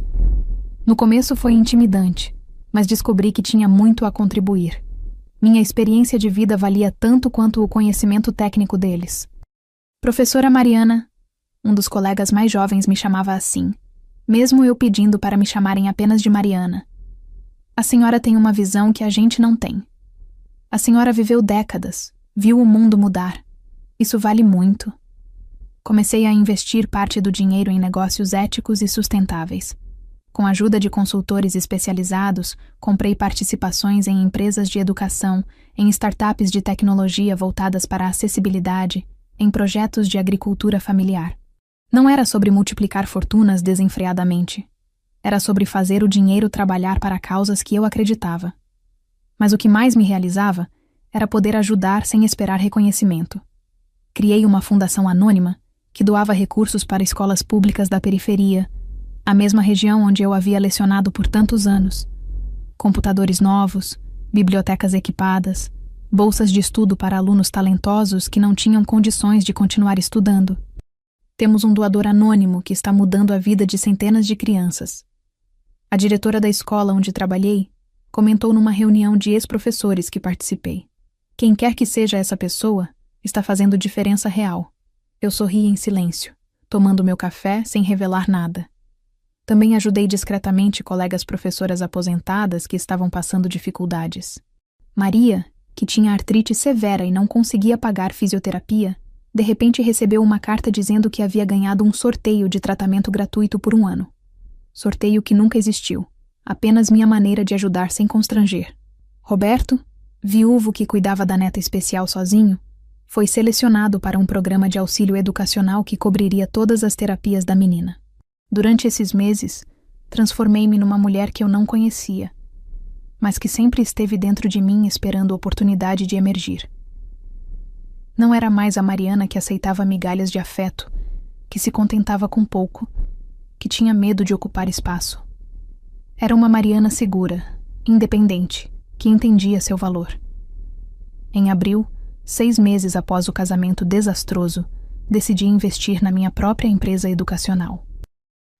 No começo foi intimidante, mas descobri que tinha muito a contribuir. Minha experiência de vida valia tanto quanto o conhecimento técnico deles. Professora Mariana, um dos colegas mais jovens me chamava assim, mesmo eu pedindo para me chamarem apenas de Mariana. A senhora tem uma visão que a gente não tem. A senhora viveu décadas, viu o mundo mudar. Isso vale muito. Comecei a investir parte do dinheiro em negócios éticos e sustentáveis. Com a ajuda de consultores especializados, comprei participações em empresas de educação, em startups de tecnologia voltadas para a acessibilidade, em projetos de agricultura familiar. Não era sobre multiplicar fortunas desenfreadamente. Era sobre fazer o dinheiro trabalhar para causas que eu acreditava. Mas o que mais me realizava era poder ajudar sem esperar reconhecimento. Criei uma fundação anônima que doava recursos para escolas públicas da periferia, a mesma região onde eu havia lecionado por tantos anos. Computadores novos, bibliotecas equipadas, bolsas de estudo para alunos talentosos que não tinham condições de continuar estudando. Temos um doador anônimo que está mudando a vida de centenas de crianças. A diretora da escola onde trabalhei comentou numa reunião de ex-professores que participei. Quem quer que seja essa pessoa está fazendo diferença real. Eu sorri em silêncio, tomando meu café sem revelar nada. Também ajudei discretamente colegas professoras aposentadas que estavam passando dificuldades. Maria, que tinha artrite severa e não conseguia pagar fisioterapia, de repente recebeu uma carta dizendo que havia ganhado um sorteio de tratamento gratuito por 1 ano. Sorteio que nunca existiu, apenas minha maneira de ajudar sem constranger. Roberto, viúvo que cuidava da neta especial sozinho, foi selecionado para um programa de auxílio educacional que cobriria todas as terapias da menina. Durante esses meses, transformei-me numa mulher que eu não conhecia, mas que sempre esteve dentro de mim esperando a oportunidade de emergir. Não era mais a Mariana que aceitava migalhas de afeto, que se contentava com pouco, que tinha medo de ocupar espaço. Era uma Mariana segura, independente, que entendia seu valor. Em abril, 6 meses após o casamento desastroso, decidi investir na minha própria empresa educacional.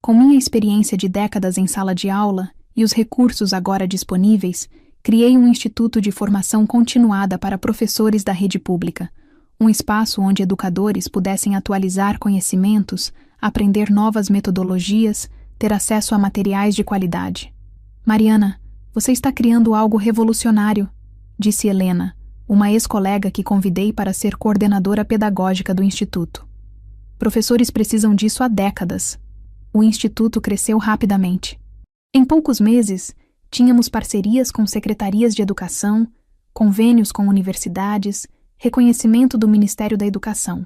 Com minha experiência de décadas em sala de aula e os recursos agora disponíveis, criei um instituto de formação continuada para professores da rede pública, um espaço onde educadores pudessem atualizar conhecimentos, aprender novas metodologias, ter acesso a materiais de qualidade. Mariana, você está criando algo revolucionário, disse Helena, uma ex-colega que convidei para ser coordenadora pedagógica do instituto. Professores precisam disso há décadas. O instituto cresceu rapidamente. Em poucos meses, tínhamos parcerias com secretarias de educação, convênios com universidades, reconhecimento do Ministério da Educação.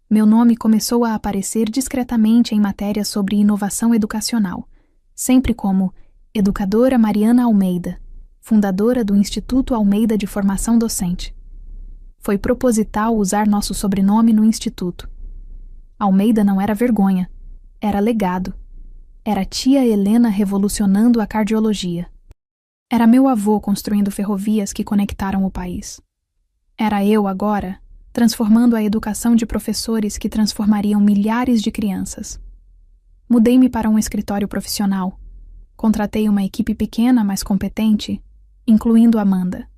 Meu nome começou a aparecer discretamente em matérias sobre inovação educacional, sempre como Educadora Mariana Almeida, fundadora do Instituto Almeida de Formação Docente. Foi proposital usar nosso sobrenome no instituto. Almeida não era vergonha. Era legado. Era tia Helena revolucionando a cardiologia. Era meu avô construindo ferrovias que conectaram o país. Era eu, agora, transformando a educação de professores que transformariam milhares de crianças. Mudei-me para um escritório profissional. Contratei uma equipe pequena, mas competente, incluindo Amanda,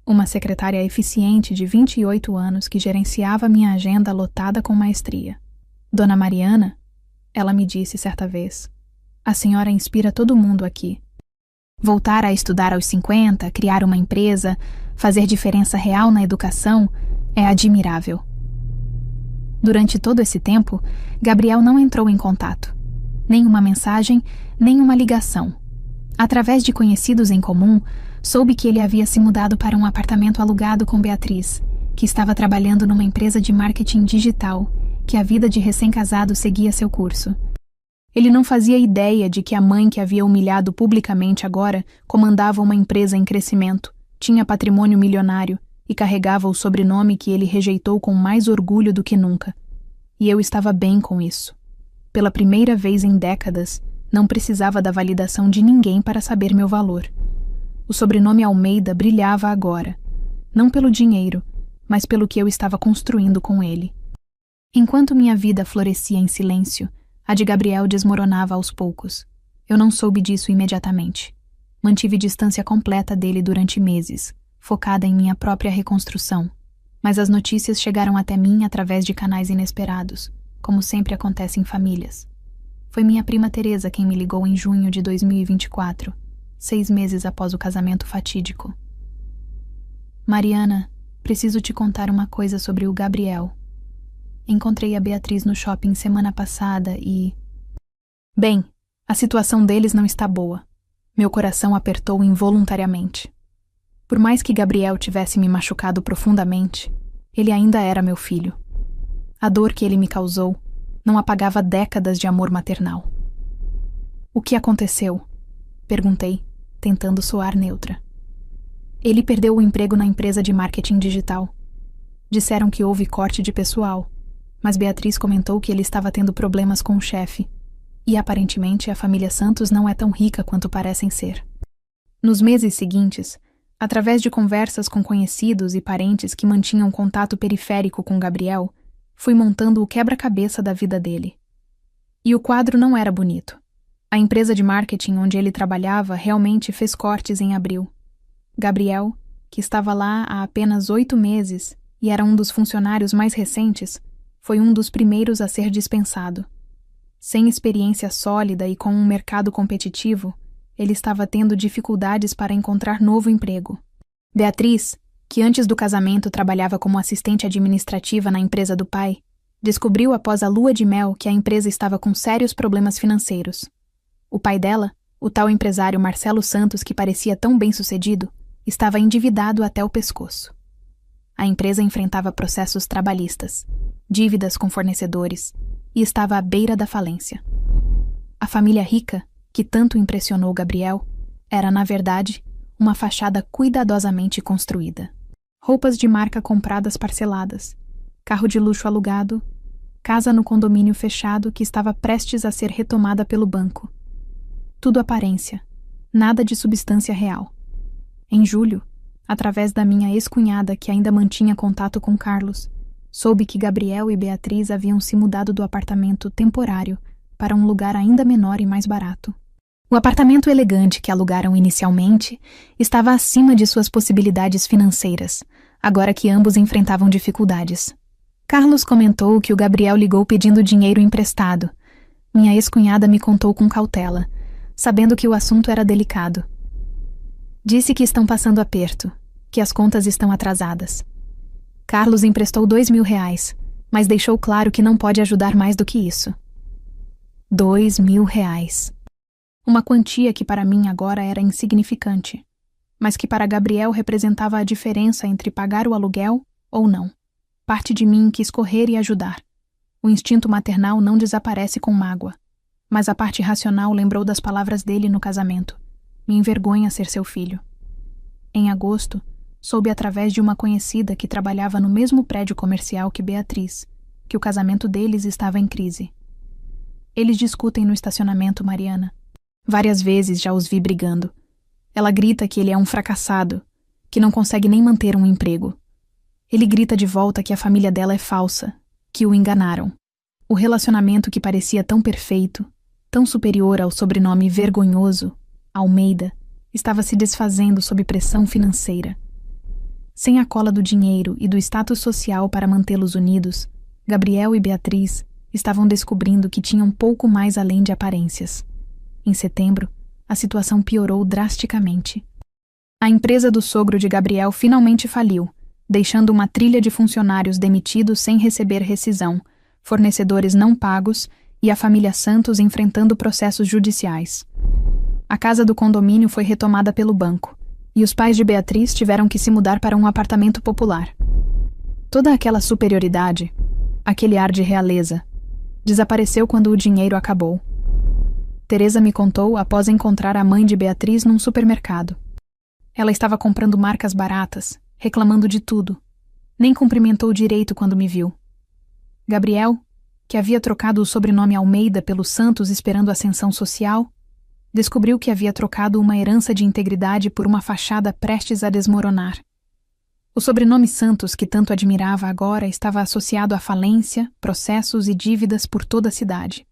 uma secretária eficiente de 28 anos que gerenciava minha agenda lotada com maestria. Dona Mariana, ela me disse certa vez, a senhora inspira todo mundo aqui. Voltar a estudar aos 50, criar uma empresa, fazer diferença real na educação é admirável. Durante todo esse tempo, Gabriel não entrou em contato. Nem uma mensagem, nem uma ligação. Através de conhecidos em comum, soube que ele havia se mudado para um apartamento alugado com Beatriz, que estava trabalhando numa empresa de marketing digital, que a vida de recém-casado seguia seu curso. Ele não fazia ideia de que a mãe que havia humilhado publicamente agora comandava uma empresa em crescimento, tinha patrimônio milionário e carregava o sobrenome que ele rejeitou com mais orgulho do que nunca. E eu estava bem com isso. Pela primeira vez em décadas, não precisava da validação de ninguém para saber meu valor. O sobrenome Almeida brilhava agora, não pelo dinheiro, mas pelo que eu estava construindo com ele. Enquanto minha vida florescia em silêncio, a de Gabriel desmoronava aos poucos. Eu não soube disso imediatamente. Mantive distância completa dele durante meses, focada em minha própria reconstrução. Mas as notícias chegaram até mim através de canais inesperados, como sempre acontece em famílias. Foi minha prima Teresa quem me ligou em junho de 2024, 6 meses após o casamento fatídico. Mariana, preciso te contar uma coisa sobre o Gabriel. Encontrei a Beatriz no shopping semana passada e... Bem, a situação deles não está boa. Meu coração apertou involuntariamente. Por mais que Gabriel tivesse me machucado profundamente, ele ainda era meu filho. A dor que ele me causou não apagava décadas de amor maternal. O que aconteceu? Perguntei, tentando soar neutra. Ele perdeu o emprego na empresa de marketing digital. Disseram que houve corte de pessoal, mas Beatriz comentou que ele estava tendo problemas com o chefe, e aparentemente a família Santos não é tão rica quanto parecem ser. Nos meses seguintes, através de conversas com conhecidos e parentes que mantinham contato periférico com Gabriel, fui montando o quebra-cabeça da vida dele. E o quadro não era bonito. A empresa de marketing onde ele trabalhava realmente fez cortes em abril. Gabriel, que estava lá há apenas 8 meses e era um dos funcionários mais recentes, foi um dos primeiros a ser dispensado. Sem experiência sólida e com um mercado competitivo, ele estava tendo dificuldades para encontrar novo emprego. Beatriz, que antes do casamento trabalhava como assistente administrativa na empresa do pai, descobriu após a lua de mel que a empresa estava com sérios problemas financeiros. O pai dela, o tal empresário Marcelo Santos, que parecia tão bem-sucedido, estava endividado até o pescoço. A empresa enfrentava processos trabalhistas, dívidas com fornecedores, e estava à beira da falência. A família rica, que tanto impressionou Gabriel, era, na verdade, uma fachada cuidadosamente construída. Roupas de marca compradas parceladas, carro de luxo alugado, casa no condomínio fechado que estava prestes a ser retomada pelo banco. Tudo aparência, nada de substância real. Em julho, através da minha ex-cunhada que ainda mantinha contato com Carlos, soube que Gabriel e Beatriz haviam se mudado do apartamento temporário para um lugar ainda menor e mais barato. O apartamento elegante que alugaram inicialmente estava acima de suas possibilidades financeiras, agora que ambos enfrentavam dificuldades. Carlos comentou que o Gabriel ligou pedindo dinheiro emprestado. Minha ex-cunhada me contou com cautela, sabendo que o assunto era delicado. Disse que estão passando aperto, que as contas estão atrasadas. Carlos emprestou R$2.000, mas deixou claro que não pode ajudar mais do que isso. R$2.000. Uma quantia que para mim agora era insignificante, mas que para Gabriel representava a diferença entre pagar o aluguel ou não. Parte de mim quis correr e ajudar. O instinto maternal não desaparece com mágoa, mas a parte racional lembrou das palavras dele no casamento. Me envergonha ser seu filho. Em agosto, soube através de uma conhecida que trabalhava no mesmo prédio comercial que Beatriz, que o casamento deles estava em crise. Eles discutem no estacionamento, Mariana. Várias vezes já os vi brigando. Ela grita que ele é um fracassado, que não consegue nem manter um emprego. Ele grita de volta que a família dela é falsa, que o enganaram. O relacionamento que parecia tão perfeito, tão superior ao sobrenome vergonhoso, Almeida, estava se desfazendo sob pressão financeira. Sem a cola do dinheiro e do status social para mantê-los unidos, Gabriel e Beatriz estavam descobrindo que tinham pouco mais além de aparências. Em setembro, a situação piorou drasticamente. A empresa do sogro de Gabriel finalmente faliu, deixando uma trilha de funcionários demitidos sem receber rescisão, fornecedores não pagos e a família Santos enfrentando processos judiciais. A casa do condomínio foi retomada pelo banco, e os pais de Beatriz tiveram que se mudar para um apartamento popular. Toda aquela superioridade, aquele ar de realeza, desapareceu quando o dinheiro acabou. Teresa me contou após encontrar a mãe de Beatriz num supermercado. Ela estava comprando marcas baratas, reclamando de tudo. Nem cumprimentou direito quando me viu. Gabriel, que havia trocado o sobrenome Almeida pelo Santos esperando ascensão social, descobriu que havia trocado uma herança de integridade por uma fachada prestes a desmoronar. O sobrenome Santos, que tanto admirava agora, estava associado à falência, processos e dívidas por toda a cidade.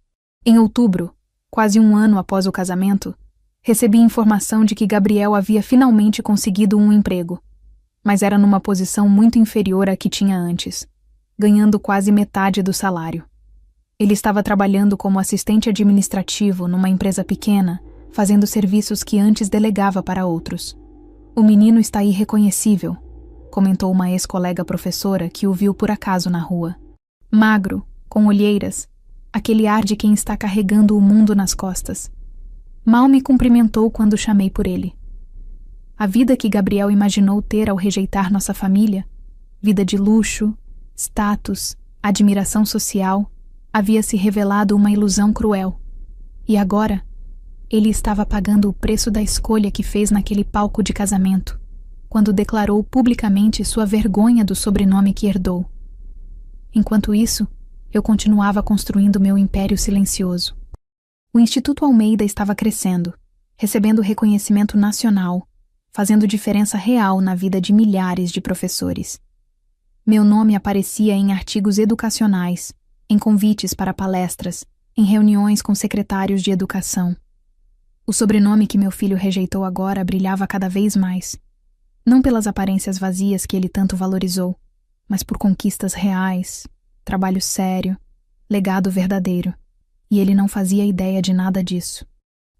Em outubro, quase um ano após o casamento, recebi informação de que Gabriel havia finalmente conseguido um emprego, mas era numa posição muito inferior à que tinha antes, ganhando quase metade do salário. Ele estava trabalhando como assistente administrativo numa empresa pequena, fazendo serviços que antes delegava para outros. O menino está irreconhecível, comentou uma ex-colega professora que o viu por acaso na rua. magro, com olheiras, aquele ar de quem está carregando o mundo nas costas. Mal me cumprimentou quando chamei por ele. A vida que Gabriel imaginou ter ao rejeitar nossa família, vida de luxo, status, admiração social, havia se revelado uma ilusão cruel. E agora, ele estava pagando o preço da escolha que fez naquele palco de casamento, quando declarou publicamente sua vergonha do sobrenome que herdou. Enquanto isso, eu continuava construindo meu império silencioso. O Instituto Almeida estava crescendo, recebendo reconhecimento nacional, fazendo diferença real na vida de milhares de professores. Meu nome aparecia em artigos educacionais, em convites para palestras, em reuniões com secretários de educação. O sobrenome que meu filho rejeitou agora brilhava cada vez mais, não pelas aparências vazias que ele tanto valorizou, mas por conquistas reais, trabalho sério, legado verdadeiro. E ele não fazia ideia de nada disso.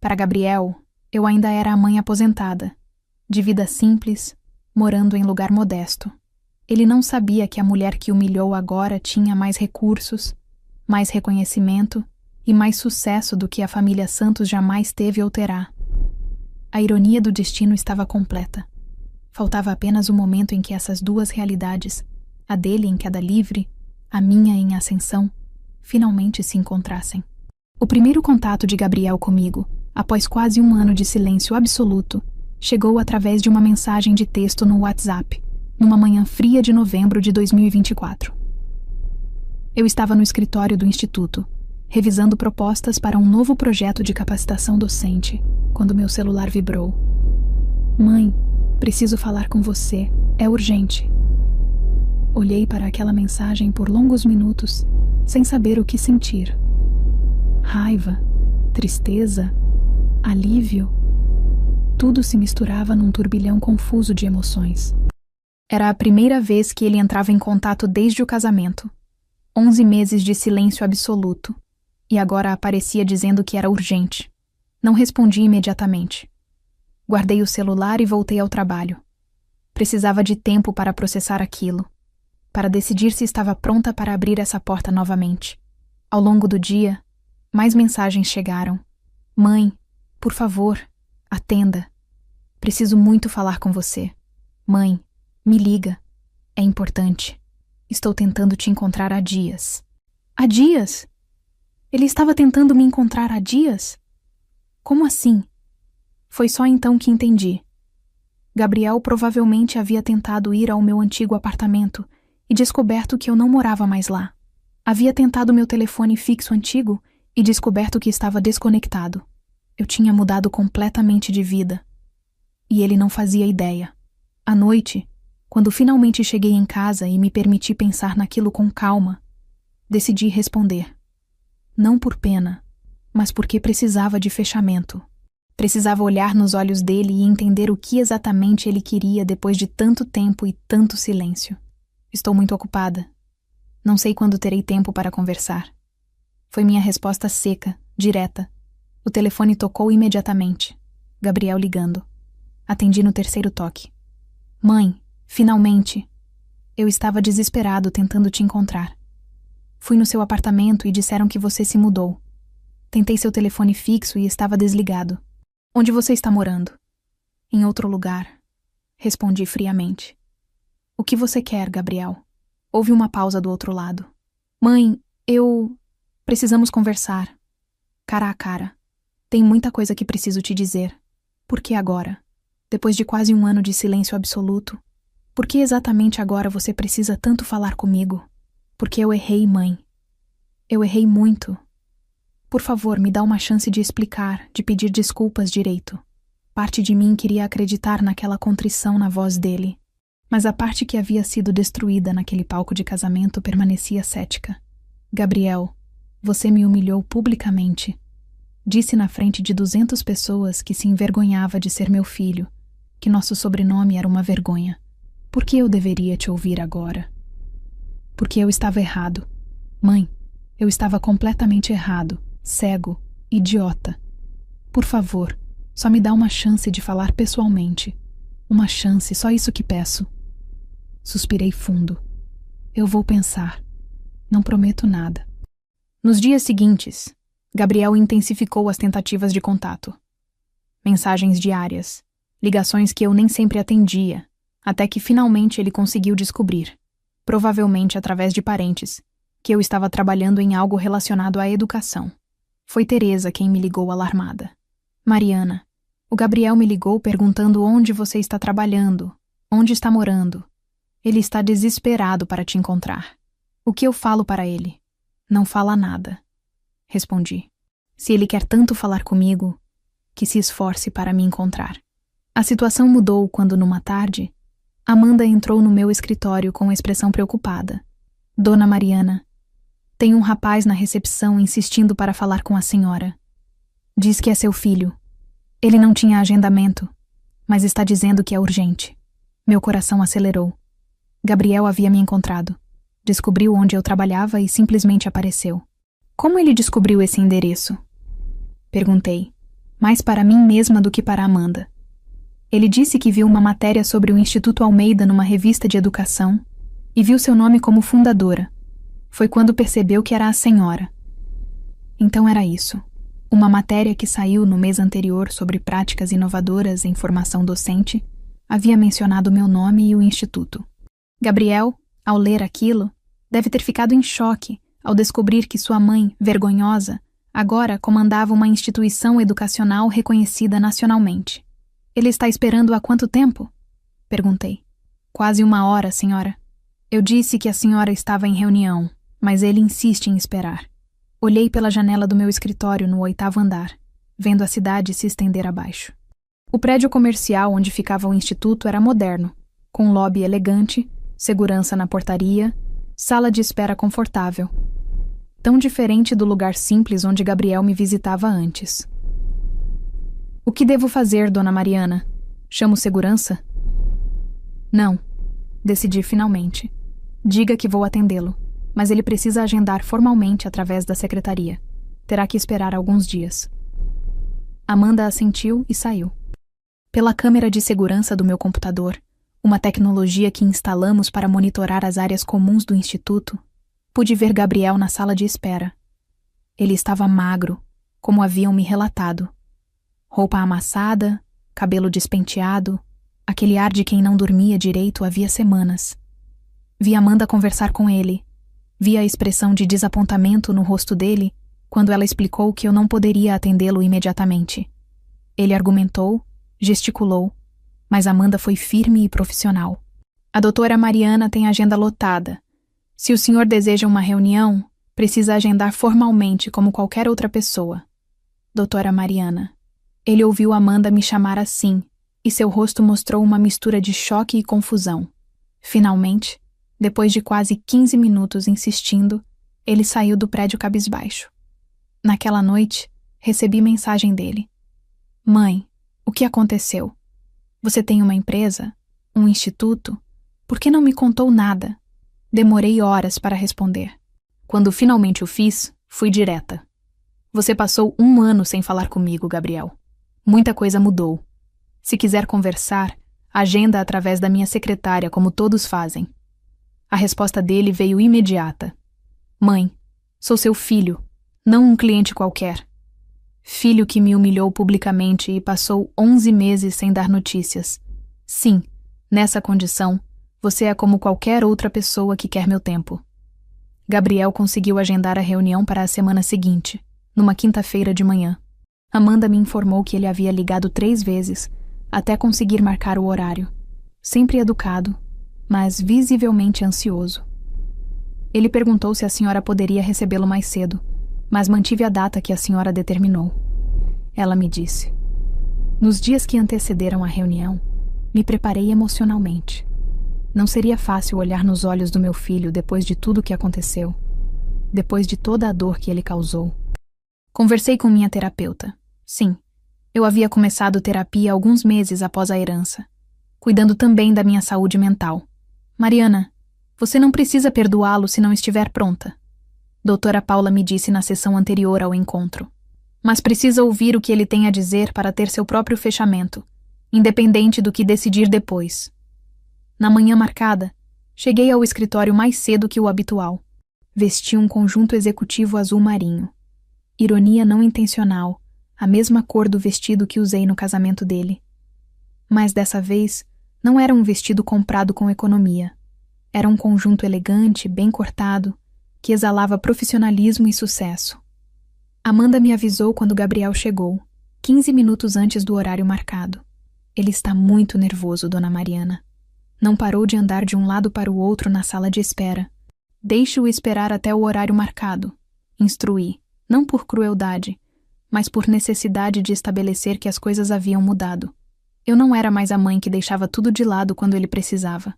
Para Gabriel, eu ainda era a mãe aposentada, de vida simples, morando em lugar modesto. Ele não sabia que a mulher que humilhou agora tinha mais recursos, mais reconhecimento e mais sucesso do que a família Santos jamais teve ou terá. A ironia do destino estava completa. Faltava apenas o momento em que essas duas realidades, a dele em queda livre, a minha em ascensão, finalmente se encontrassem. O primeiro contato de Gabriel comigo, após quase um ano de silêncio absoluto, chegou através de uma mensagem de texto no WhatsApp, numa manhã fria de novembro de 2024. Eu estava no escritório do Instituto, revisando propostas para um novo projeto de capacitação docente, quando meu celular vibrou. Mãe, preciso falar com você, é urgente. Olhei para aquela mensagem por longos minutos, sem saber o que sentir. Raiva, tristeza, alívio. Tudo se misturava num turbilhão confuso de emoções. Era a primeira vez que ele entrava em contato desde o casamento. 11 meses de silêncio absoluto. E agora aparecia dizendo que era urgente. Não respondi imediatamente. Guardei o celular e voltei ao trabalho. Precisava de tempo para processar aquilo, para decidir se estava pronta para abrir essa porta novamente. Ao longo do dia, mais mensagens chegaram. Mãe, por favor, atenda. Preciso muito falar com você. Mãe, me liga. É importante. Estou tentando te encontrar há dias. Há dias? Ele estava tentando me encontrar há dias? Como assim? Foi só então que entendi. Gabriel provavelmente havia tentado ir ao meu antigo apartamento e descoberto que eu não morava mais lá. Havia tentado meu telefone fixo antigo e descoberto que estava desconectado. Eu tinha mudado completamente de vida. E ele não fazia ideia. À noite, quando finalmente cheguei em casa e me permiti pensar naquilo com calma, decidi responder. Não por pena, mas porque precisava de fechamento. Precisava olhar nos olhos dele e entender o que exatamente ele queria depois de tanto tempo e tanto silêncio. Estou muito ocupada. Não sei quando terei tempo para conversar. Foi minha resposta seca, direta. O telefone tocou imediatamente. Gabriel ligando. Atendi no terceiro toque. Mãe, finalmente. Eu estava desesperado tentando te encontrar. Fui no seu apartamento e disseram que você se mudou. Tentei seu telefone fixo e estava desligado. Onde você está morando? Em outro lugar. Respondi friamente. O que você quer, Gabriel? Houve uma pausa do outro lado. Mãe, precisamos conversar. Cara a cara. Tem muita coisa que preciso te dizer. Por que agora? Depois de quase um ano de silêncio absoluto, por que exatamente agora você precisa tanto falar comigo? Porque eu errei, mãe. Eu errei muito. Por favor, me dá uma chance de explicar, de pedir desculpas direito. Parte de mim queria acreditar naquela contrição na voz dele, mas a parte que havia sido destruída naquele palco de casamento permanecia cética. Gabriel, você me humilhou publicamente. Disse na frente de 200 pessoas que se envergonhava de ser meu filho, que nosso sobrenome era uma vergonha. Por que eu deveria te ouvir agora? Porque eu estava errado. Mãe, eu estava completamente errado, cego, idiota. Por favor, só me dá uma chance de falar pessoalmente. Uma chance, só isso que peço. Suspirei fundo. Eu vou pensar. Não prometo nada. Nos dias seguintes, Gabriel intensificou as tentativas de contato. Mensagens diárias, ligações que eu nem sempre atendia, até que finalmente ele conseguiu descobrir, provavelmente através de parentes, que eu estava trabalhando em algo relacionado à educação. Foi Teresa quem me ligou alarmada. Mariana, o Gabriel me ligou perguntando onde você está trabalhando, onde está morando. Ele está desesperado para te encontrar. O que eu falo para ele? Não fala nada. Respondi. Se ele quer tanto falar comigo, que se esforce para me encontrar. A situação mudou quando, numa tarde, Amanda entrou no meu escritório com expressão preocupada. Dona Mariana, tem um rapaz na recepção insistindo para falar com a senhora. Diz que é seu filho. Ele não tinha agendamento, mas está dizendo que é urgente. Meu coração acelerou. Gabriel havia me encontrado. Descobriu onde eu trabalhava e simplesmente apareceu. Como ele descobriu esse endereço? Perguntei, mais para mim mesma do que para Amanda. Ele disse que viu uma matéria sobre o Instituto Almeida numa revista de educação e viu seu nome como fundadora. Foi quando percebeu que era a senhora. Então era isso. Uma matéria que saiu no mês anterior sobre práticas inovadoras em formação docente havia mencionado meu nome e o instituto. Gabriel, ao ler aquilo, deve ter ficado em choque ao descobrir que sua mãe, vergonhosa, agora comandava uma instituição educacional reconhecida nacionalmente. Ele está esperando há quanto tempo? Perguntei. Quase 1 hora, senhora. Eu disse que a senhora estava em reunião, mas ele insiste em esperar. Olhei pela janela do meu escritório no 8º andar, vendo a cidade se estender abaixo. O prédio comercial onde ficava o instituto era moderno, com lobby elegante, segurança na portaria, sala de espera confortável. Tão diferente do lugar simples onde Gabriel me visitava antes. O que devo fazer, dona Mariana? Chamo segurança? Não. Decidi finalmente. Diga que vou atendê-lo, mas ele precisa agendar formalmente através da secretaria. Terá que esperar alguns dias. Amanda assentiu e saiu. Pela câmera de segurança do meu computador, uma tecnologia que instalamos para monitorar as áreas comuns do instituto, pude ver Gabriel na sala de espera. Ele estava magro, como haviam me relatado. Roupa amassada, cabelo despenteado, aquele ar de quem não dormia direito havia semanas. Vi Amanda conversar com ele. Vi a expressão de desapontamento no rosto dele quando ela explicou que eu não poderia atendê-lo imediatamente. Ele argumentou, gesticulou, mas Amanda foi firme e profissional. A doutora Mariana tem agenda lotada. Se o senhor deseja uma reunião, precisa agendar formalmente como qualquer outra pessoa. Doutora Mariana. Ele ouviu Amanda me chamar assim, e seu rosto mostrou uma mistura de choque e confusão. Finalmente, depois de quase 15 minutos insistindo, ele saiu do prédio cabisbaixo. Naquela noite, recebi mensagem dele. Mãe, o que aconteceu? Você tem uma empresa? Um instituto? Por que não me contou nada? Demorei horas para responder. Quando finalmente o fiz, fui direta. Você passou 1 ano sem falar comigo, Gabriel. Muita coisa mudou. Se quiser conversar, agenda através da minha secretária, como todos fazem. A resposta dele veio imediata. Mãe, sou seu filho, não um cliente qualquer. Filho que me humilhou publicamente e passou 11 meses sem dar notícias. Sim, nessa condição, você é como qualquer outra pessoa que quer meu tempo. Gabriel conseguiu agendar a reunião para a semana seguinte, numa quinta-feira de manhã. Amanda me informou que ele havia ligado 3 vezes, até conseguir marcar o horário. Sempre educado, mas visivelmente ansioso. Ele perguntou se a senhora poderia recebê-lo mais cedo, mas mantive a data que a senhora determinou. Ela me disse. Nos dias que antecederam a reunião, me preparei emocionalmente. Não seria fácil olhar nos olhos do meu filho depois de tudo o que aconteceu, depois de toda a dor que ele causou. Conversei com minha terapeuta. Sim, eu havia começado terapia alguns meses após a herança, cuidando também da minha saúde mental. Mariana, você não precisa perdoá-lo se não estiver pronta. Doutora Paula me disse na sessão anterior ao encontro. Mas precisa ouvir o que ele tem a dizer para ter seu próprio fechamento, independente do que decidir depois. Na manhã marcada, cheguei ao escritório mais cedo que o habitual. Vestia um conjunto executivo azul marinho. Ironia não intencional, a mesma cor do vestido que usei no casamento dele. Mas dessa vez, não era um vestido comprado com economia. Era um conjunto elegante, bem cortado, que exalava profissionalismo e sucesso. Amanda me avisou quando Gabriel chegou, 15 minutos antes do horário marcado. Ele está muito nervoso, Dona Mariana. Não parou de andar de um lado para o outro na sala de espera. Deixe-o esperar até o horário marcado. Instruí, não por crueldade, mas por necessidade de estabelecer que as coisas haviam mudado. Eu não era mais a mãe que deixava tudo de lado quando ele precisava.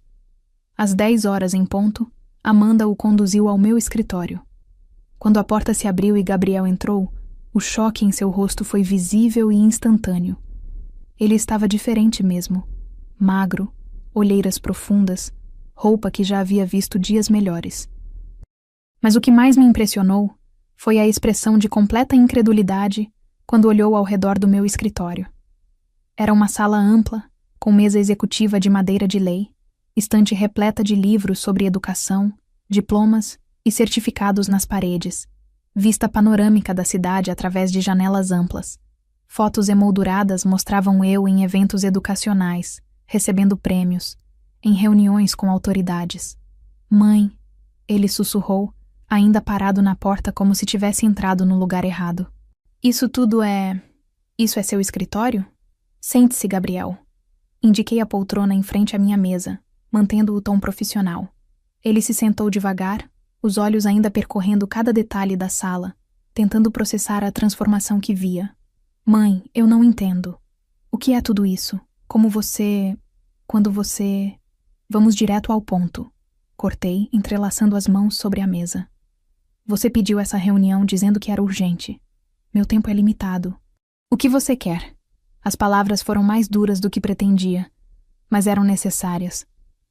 Às 10 horas em ponto, Amanda o conduziu ao meu escritório. Quando a porta se abriu e Gabriel entrou, o choque em seu rosto foi visível e instantâneo. Ele estava diferente mesmo. Magro, olheiras profundas, roupa que já havia visto dias melhores. Mas o que mais me impressionou foi a expressão de completa incredulidade quando olhou ao redor do meu escritório. Era uma sala ampla, com mesa executiva de madeira de lei, estante repleta de livros sobre educação, diplomas e certificados nas paredes, vista panorâmica da cidade através de janelas amplas. Fotos emolduradas mostravam eu em eventos educacionais, recebendo prêmios, em reuniões com autoridades. Mãe, ele sussurrou, ainda parado na porta como se tivesse entrado no lugar errado. Isso é seu escritório? Sente-se, Gabriel. Indiquei a poltrona em frente à minha mesa, mantendo o tom profissional. Ele se sentou devagar, os olhos ainda percorrendo cada detalhe da sala, tentando processar a transformação que via. Mãe, eu não entendo. O que é tudo isso? Quando você... Vamos direto ao ponto. Cortei, entrelaçando as mãos sobre a mesa. Você pediu essa reunião dizendo que era urgente. Meu tempo é limitado. O que você quer? As palavras foram mais duras do que pretendia, mas eram necessárias.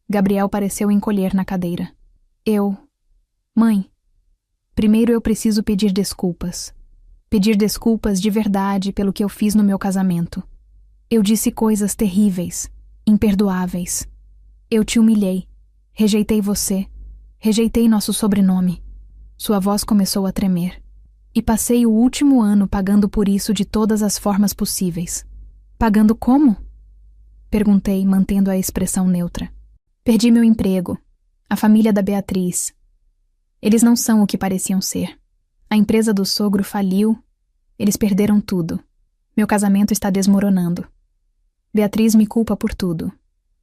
Gabriel pareceu encolher na cadeira. Mãe, primeiro eu preciso pedir desculpas. Pedir desculpas de verdade pelo que eu fiz no meu casamento. Eu disse coisas terríveis, imperdoáveis. Eu te humilhei. Rejeitei você. Rejeitei nosso sobrenome. Sua voz começou a tremer. E passei o último ano pagando por isso de todas as formas possíveis. Pagando como? Perguntei, mantendo a expressão neutra. Perdi meu emprego. A família da Beatriz. Eles não são o que pareciam ser. A empresa do sogro faliu. Eles perderam tudo. Meu casamento está desmoronando. Beatriz me culpa por tudo.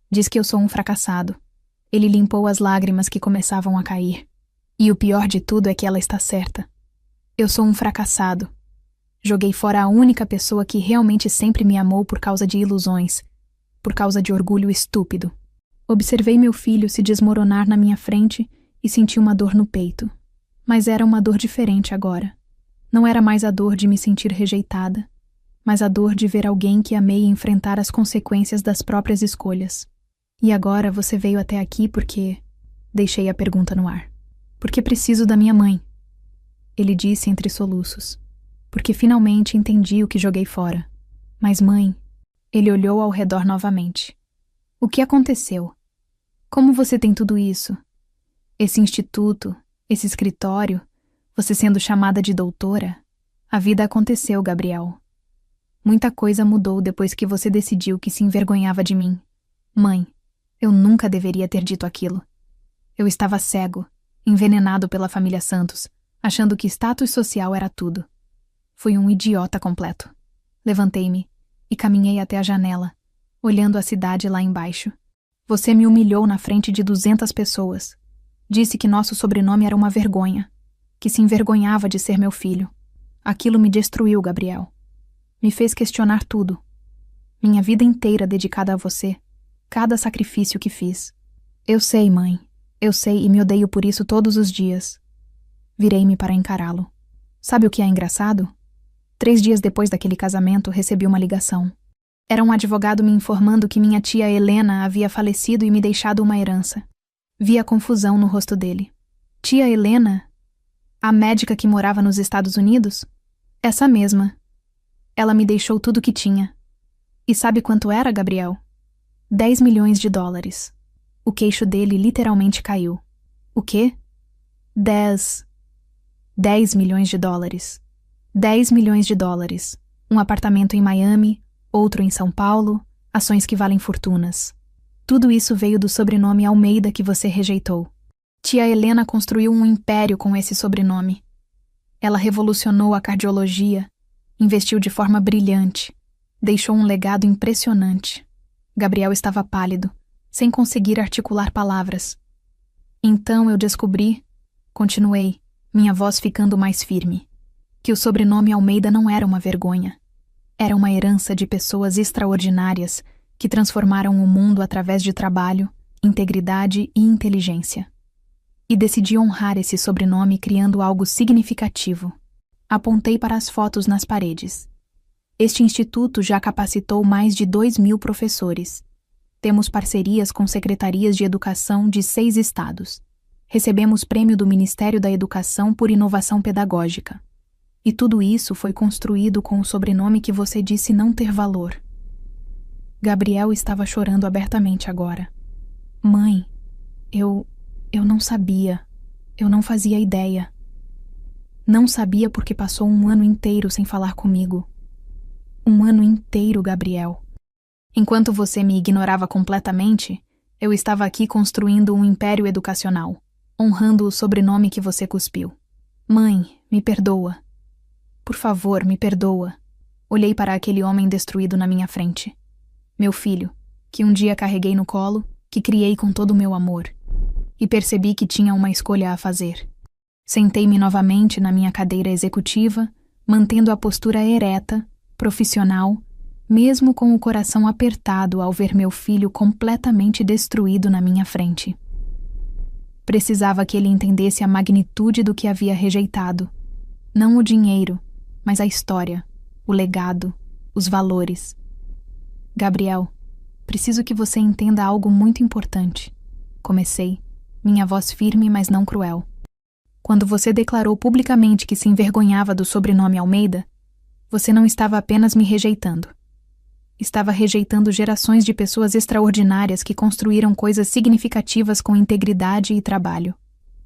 Diz que eu sou um fracassado. Ele limpou as lágrimas que começavam a cair. E o pior de tudo é que ela está certa. Eu sou um fracassado. Joguei fora a única pessoa que realmente sempre me amou por causa de ilusões, por causa de orgulho estúpido. Observei meu filho se desmoronar na minha frente e senti uma dor no peito. Mas era uma dor diferente agora. Não era mais a dor de me sentir rejeitada, mas a dor de ver alguém que amei enfrentar as consequências das próprias escolhas. E agora você veio até aqui porque... Deixei a pergunta no ar. Porque preciso da minha mãe. Ele disse entre soluços. Porque finalmente entendi o que joguei fora. Mas mãe... Ele olhou ao redor novamente. O que aconteceu? Como você tem tudo isso? Esse instituto, esse escritório, você sendo chamada de doutora? A vida aconteceu, Gabriel. Muita coisa mudou depois que você decidiu que se envergonhava de mim. Mãe, eu nunca deveria ter dito aquilo. Eu estava cego, envenenado pela família Santos, achando que status social era tudo. Fui um idiota completo. Levantei-me e caminhei até a janela, olhando a cidade lá embaixo. Você me humilhou na frente de 200 pessoas. Disse que nosso sobrenome era uma vergonha, que se envergonhava de ser meu filho. Aquilo me destruiu, Gabriel. Me fez questionar tudo. Minha vida inteira dedicada a você. Cada sacrifício que fiz. Eu sei, mãe. Eu sei e me odeio por isso todos os dias. Virei-me para encará-lo. Sabe o que é engraçado? 3 dias depois daquele casamento, recebi uma ligação. Era um advogado me informando que minha tia Helena havia falecido e me deixado uma herança. Vi a confusão no rosto dele. Tia Helena? A médica que morava nos Estados Unidos? Essa mesma. Ela me deixou tudo que tinha. E sabe quanto era, Gabriel? 10 milhões de dólares. O queixo dele literalmente caiu. O quê? 10 milhões de dólares. 10 milhões de dólares. Um apartamento em Miami, outro em São Paulo, ações que valem fortunas. Tudo isso veio do sobrenome Almeida que você rejeitou. Tia Helena construiu um império com esse sobrenome. Ela revolucionou a cardiologia, investiu de forma brilhante, deixou um legado impressionante. Gabriel estava pálido, sem conseguir articular palavras. Então eu descobri, continuei, minha voz ficando mais firme, que o sobrenome Almeida não era uma vergonha. Era uma herança de pessoas extraordinárias que transformaram o mundo através de trabalho, integridade e inteligência. E decidi honrar esse sobrenome criando algo significativo. Apontei para as fotos nas paredes. Este instituto já capacitou mais de 2.000 professores. Temos parcerias com secretarias de educação de 6 estados. Recebemos prêmio do Ministério da Educação por inovação pedagógica. E tudo isso foi construído com o sobrenome que você disse não ter valor. Gabriel estava chorando abertamente agora. Mãe, eu não sabia. Eu não fazia ideia. Não sabia porque passou um ano inteiro sem falar comigo. Um ano inteiro, Gabriel. Enquanto você me ignorava completamente, eu estava aqui construindo um império educacional, honrando o sobrenome que você cuspiu. Mãe, me perdoa. Por favor, me perdoa. Olhei para aquele homem destruído na minha frente. Meu filho, que um dia carreguei no colo, que criei com todo o meu amor. E percebi que tinha uma escolha a fazer. Sentei-me novamente na minha cadeira executiva, mantendo a postura ereta, profissional, mesmo com o coração apertado ao ver meu filho completamente destruído na minha frente. Precisava que ele entendesse a magnitude do que havia rejeitado. Não o dinheiro, mas a história, o legado, os valores. Gabriel, preciso que você entenda algo muito importante. Comecei, minha voz firme, mas não cruel. Quando você declarou publicamente que se envergonhava do sobrenome Almeida, você não estava apenas me rejeitando. Estava rejeitando gerações de pessoas extraordinárias que construíram coisas significativas com integridade e trabalho.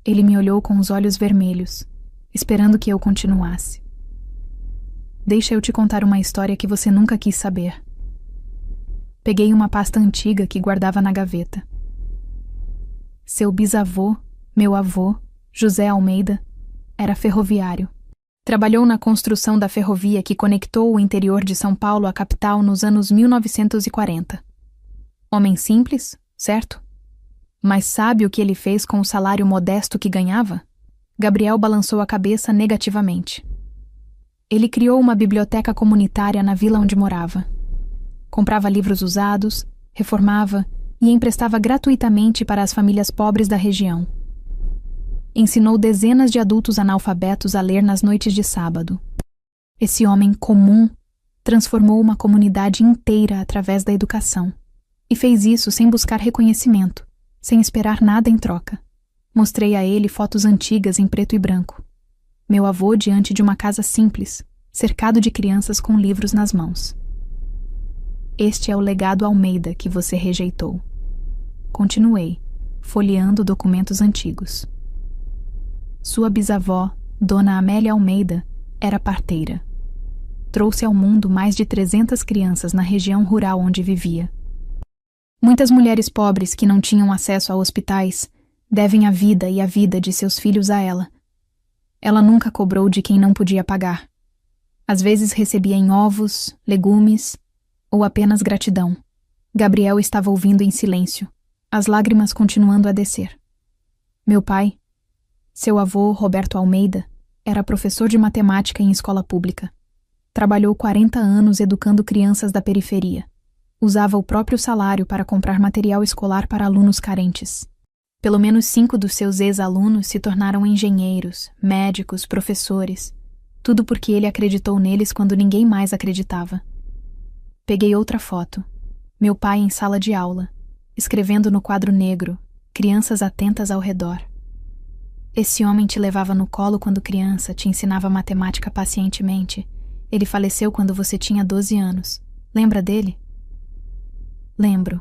Ele me olhou com os olhos vermelhos, esperando que eu continuasse. Deixa eu te contar uma história que você nunca quis saber. Peguei uma pasta antiga que guardava na gaveta. Seu bisavô, meu avô, José Almeida, era ferroviário. Trabalhou na construção da ferrovia que conectou o interior de São Paulo à capital nos anos 1940. Homem simples, certo? Mas sabe o que ele fez com o salário modesto que ganhava? Gabriel balançou a cabeça negativamente. Ele criou uma biblioteca comunitária na vila onde morava. Comprava livros usados, reformava e emprestava gratuitamente para as famílias pobres da região. Ensinou dezenas de adultos analfabetos a ler nas noites de sábado. Esse homem comum transformou uma comunidade inteira através da educação. E fez isso sem buscar reconhecimento, sem esperar nada em troca. Mostrei a ele fotos antigas em preto e branco. Meu avô diante de uma casa simples, cercado de crianças com livros nas mãos. Este é o legado Almeida que você rejeitou. Continuei, folheando documentos antigos. Sua bisavó, Dona Amélia Almeida, era parteira. Trouxe ao mundo mais de 300 crianças na região rural onde vivia. Muitas mulheres pobres que não tinham acesso a hospitais devem a vida e a vida de seus filhos a ela. Ela nunca cobrou de quem não podia pagar. Às vezes recebia em ovos, legumes ou apenas gratidão. Gabriel estava ouvindo em silêncio, as lágrimas continuando a descer. Meu pai, seu avô, Roberto Almeida, era professor de matemática em escola pública. Trabalhou 40 anos educando crianças da periferia. Usava o próprio salário para comprar material escolar para alunos carentes. Pelo menos 5 dos seus ex-alunos se tornaram engenheiros, médicos, professores. Tudo porque ele acreditou neles quando ninguém mais acreditava. Peguei outra foto. Meu pai em sala de aula, escrevendo no quadro negro, crianças atentas ao redor. Esse homem te levava no colo quando criança, te ensinava matemática pacientemente. Ele faleceu quando você tinha 12 anos. Lembra dele? Lembro.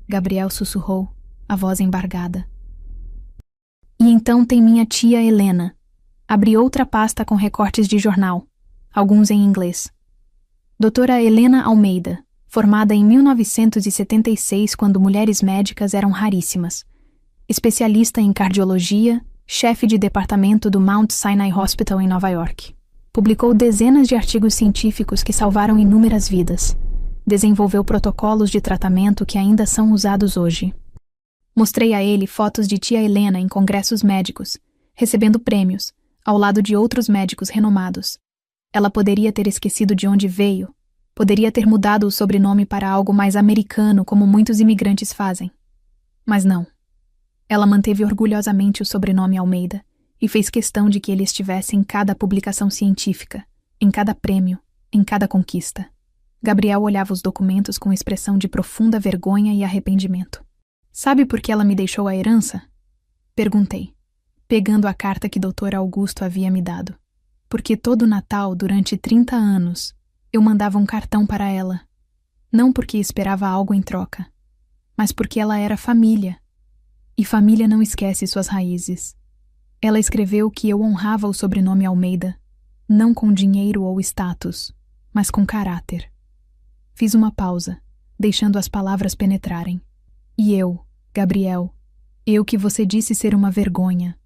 Gabriel sussurrou, a voz embargada. E então tem minha tia Helena. Abri outra pasta com recortes de jornal, alguns em inglês. Doutora Helena Almeida, formada em 1976 quando mulheres médicas eram raríssimas. Especialista em cardiologia, chefe de departamento do Mount Sinai Hospital em Nova York. Publicou dezenas de artigos científicos que salvaram inúmeras vidas. Desenvolveu protocolos de tratamento que ainda são usados hoje. Mostrei a ele fotos de tia Helena em congressos médicos, recebendo prêmios, ao lado de outros médicos renomados. Ela poderia ter esquecido de onde veio, poderia ter mudado o sobrenome para algo mais americano, como muitos imigrantes fazem. Mas não. Ela manteve orgulhosamente o sobrenome Almeida e fez questão de que ele estivesse em cada publicação científica, em cada prêmio, em cada conquista. Gabriel olhava os documentos com expressão de profunda vergonha e arrependimento. Sabe por que ela me deixou a herança? Perguntei, pegando a carta que Dr. Augusto havia me dado. Porque todo Natal, durante 30 anos, eu mandava um cartão para ela. Não porque esperava algo em troca, mas porque ela era família. E família não esquece suas raízes. Ela escreveu que eu honrava o sobrenome Almeida, não com dinheiro ou status, mas com caráter. Fiz uma pausa, deixando as palavras penetrarem. E eu, Gabriel, eu que você disse ser uma vergonha.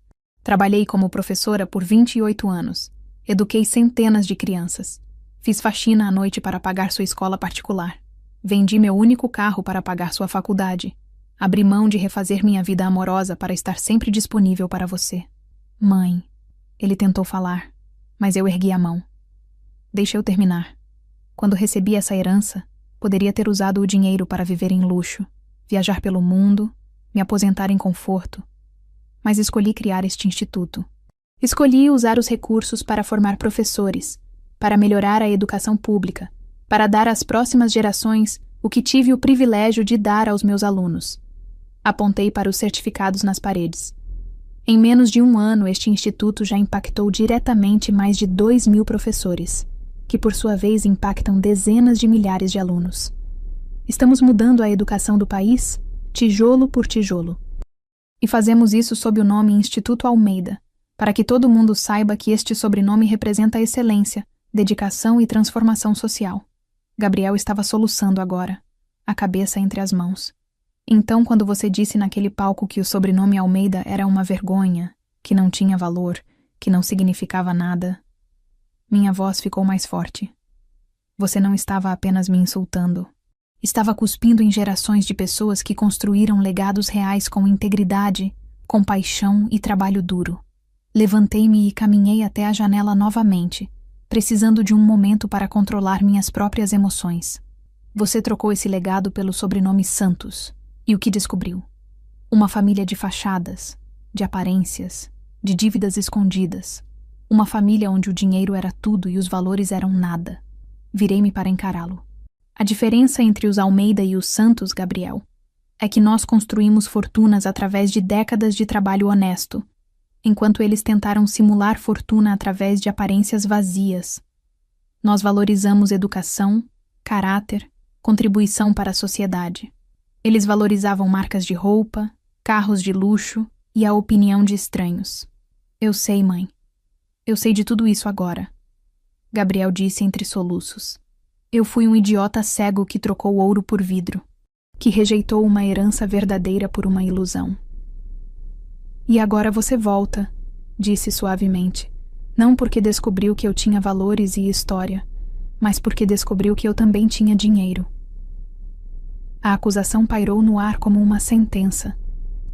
Trabalhei como professora por 28 anos. Eduquei centenas de crianças. Fiz faxina à noite para pagar sua escola particular. Vendi meu único carro para pagar sua faculdade. Abri mão de refazer minha vida amorosa para estar sempre disponível para você. Mãe, ele tentou falar, mas eu ergui a mão. Deixa eu terminar. Quando recebi essa herança, poderia ter usado o dinheiro para viver em luxo, viajar pelo mundo, me aposentar em conforto. Mas escolhi criar este instituto. Escolhi usar os recursos para formar professores, para melhorar a educação pública, para dar às próximas gerações o que tive o privilégio de dar aos meus alunos. Apontei para os certificados nas paredes. Em menos de um ano, este instituto já impactou diretamente mais de 2.000 professores, que por sua vez impactam dezenas de milhares de alunos. Estamos mudando a educação do país, tijolo por tijolo. E fazemos isso sob o nome Instituto Almeida, para que todo mundo saiba que este sobrenome representa excelência, dedicação e transformação social. Gabriel estava soluçando agora, a cabeça entre as mãos. Então, quando você disse naquele palco que o sobrenome Almeida era uma vergonha, que não tinha valor, que não significava nada, minha voz ficou mais forte. Você não estava apenas me insultando. Estava cuspindo em gerações de pessoas que construíram legados reais com integridade, compaixão e trabalho duro. Levantei-me e caminhei até a janela novamente, precisando de um momento para controlar minhas próprias emoções. Você trocou esse legado pelo sobrenome Santos. E o que descobriu? Uma família de fachadas, de aparências, de dívidas escondidas. Uma família onde o dinheiro era tudo e os valores eram nada. Virei-me para encará-lo. A diferença entre os Almeida e os Santos, Gabriel, é que nós construímos fortunas através de décadas de trabalho honesto, enquanto eles tentaram simular fortuna através de aparências vazias. Nós valorizamos educação, caráter, contribuição para a sociedade. Eles valorizavam marcas de roupa, carros de luxo e a opinião de estranhos. Eu sei, mãe. Eu sei de tudo isso agora. Gabriel disse entre soluços. Eu fui um idiota cego que trocou ouro por vidro, que rejeitou uma herança verdadeira por uma ilusão. E agora você volta, disse suavemente, não porque descobriu que eu tinha valores e história, mas porque descobriu que eu também tinha dinheiro. A acusação pairou no ar como uma sentença.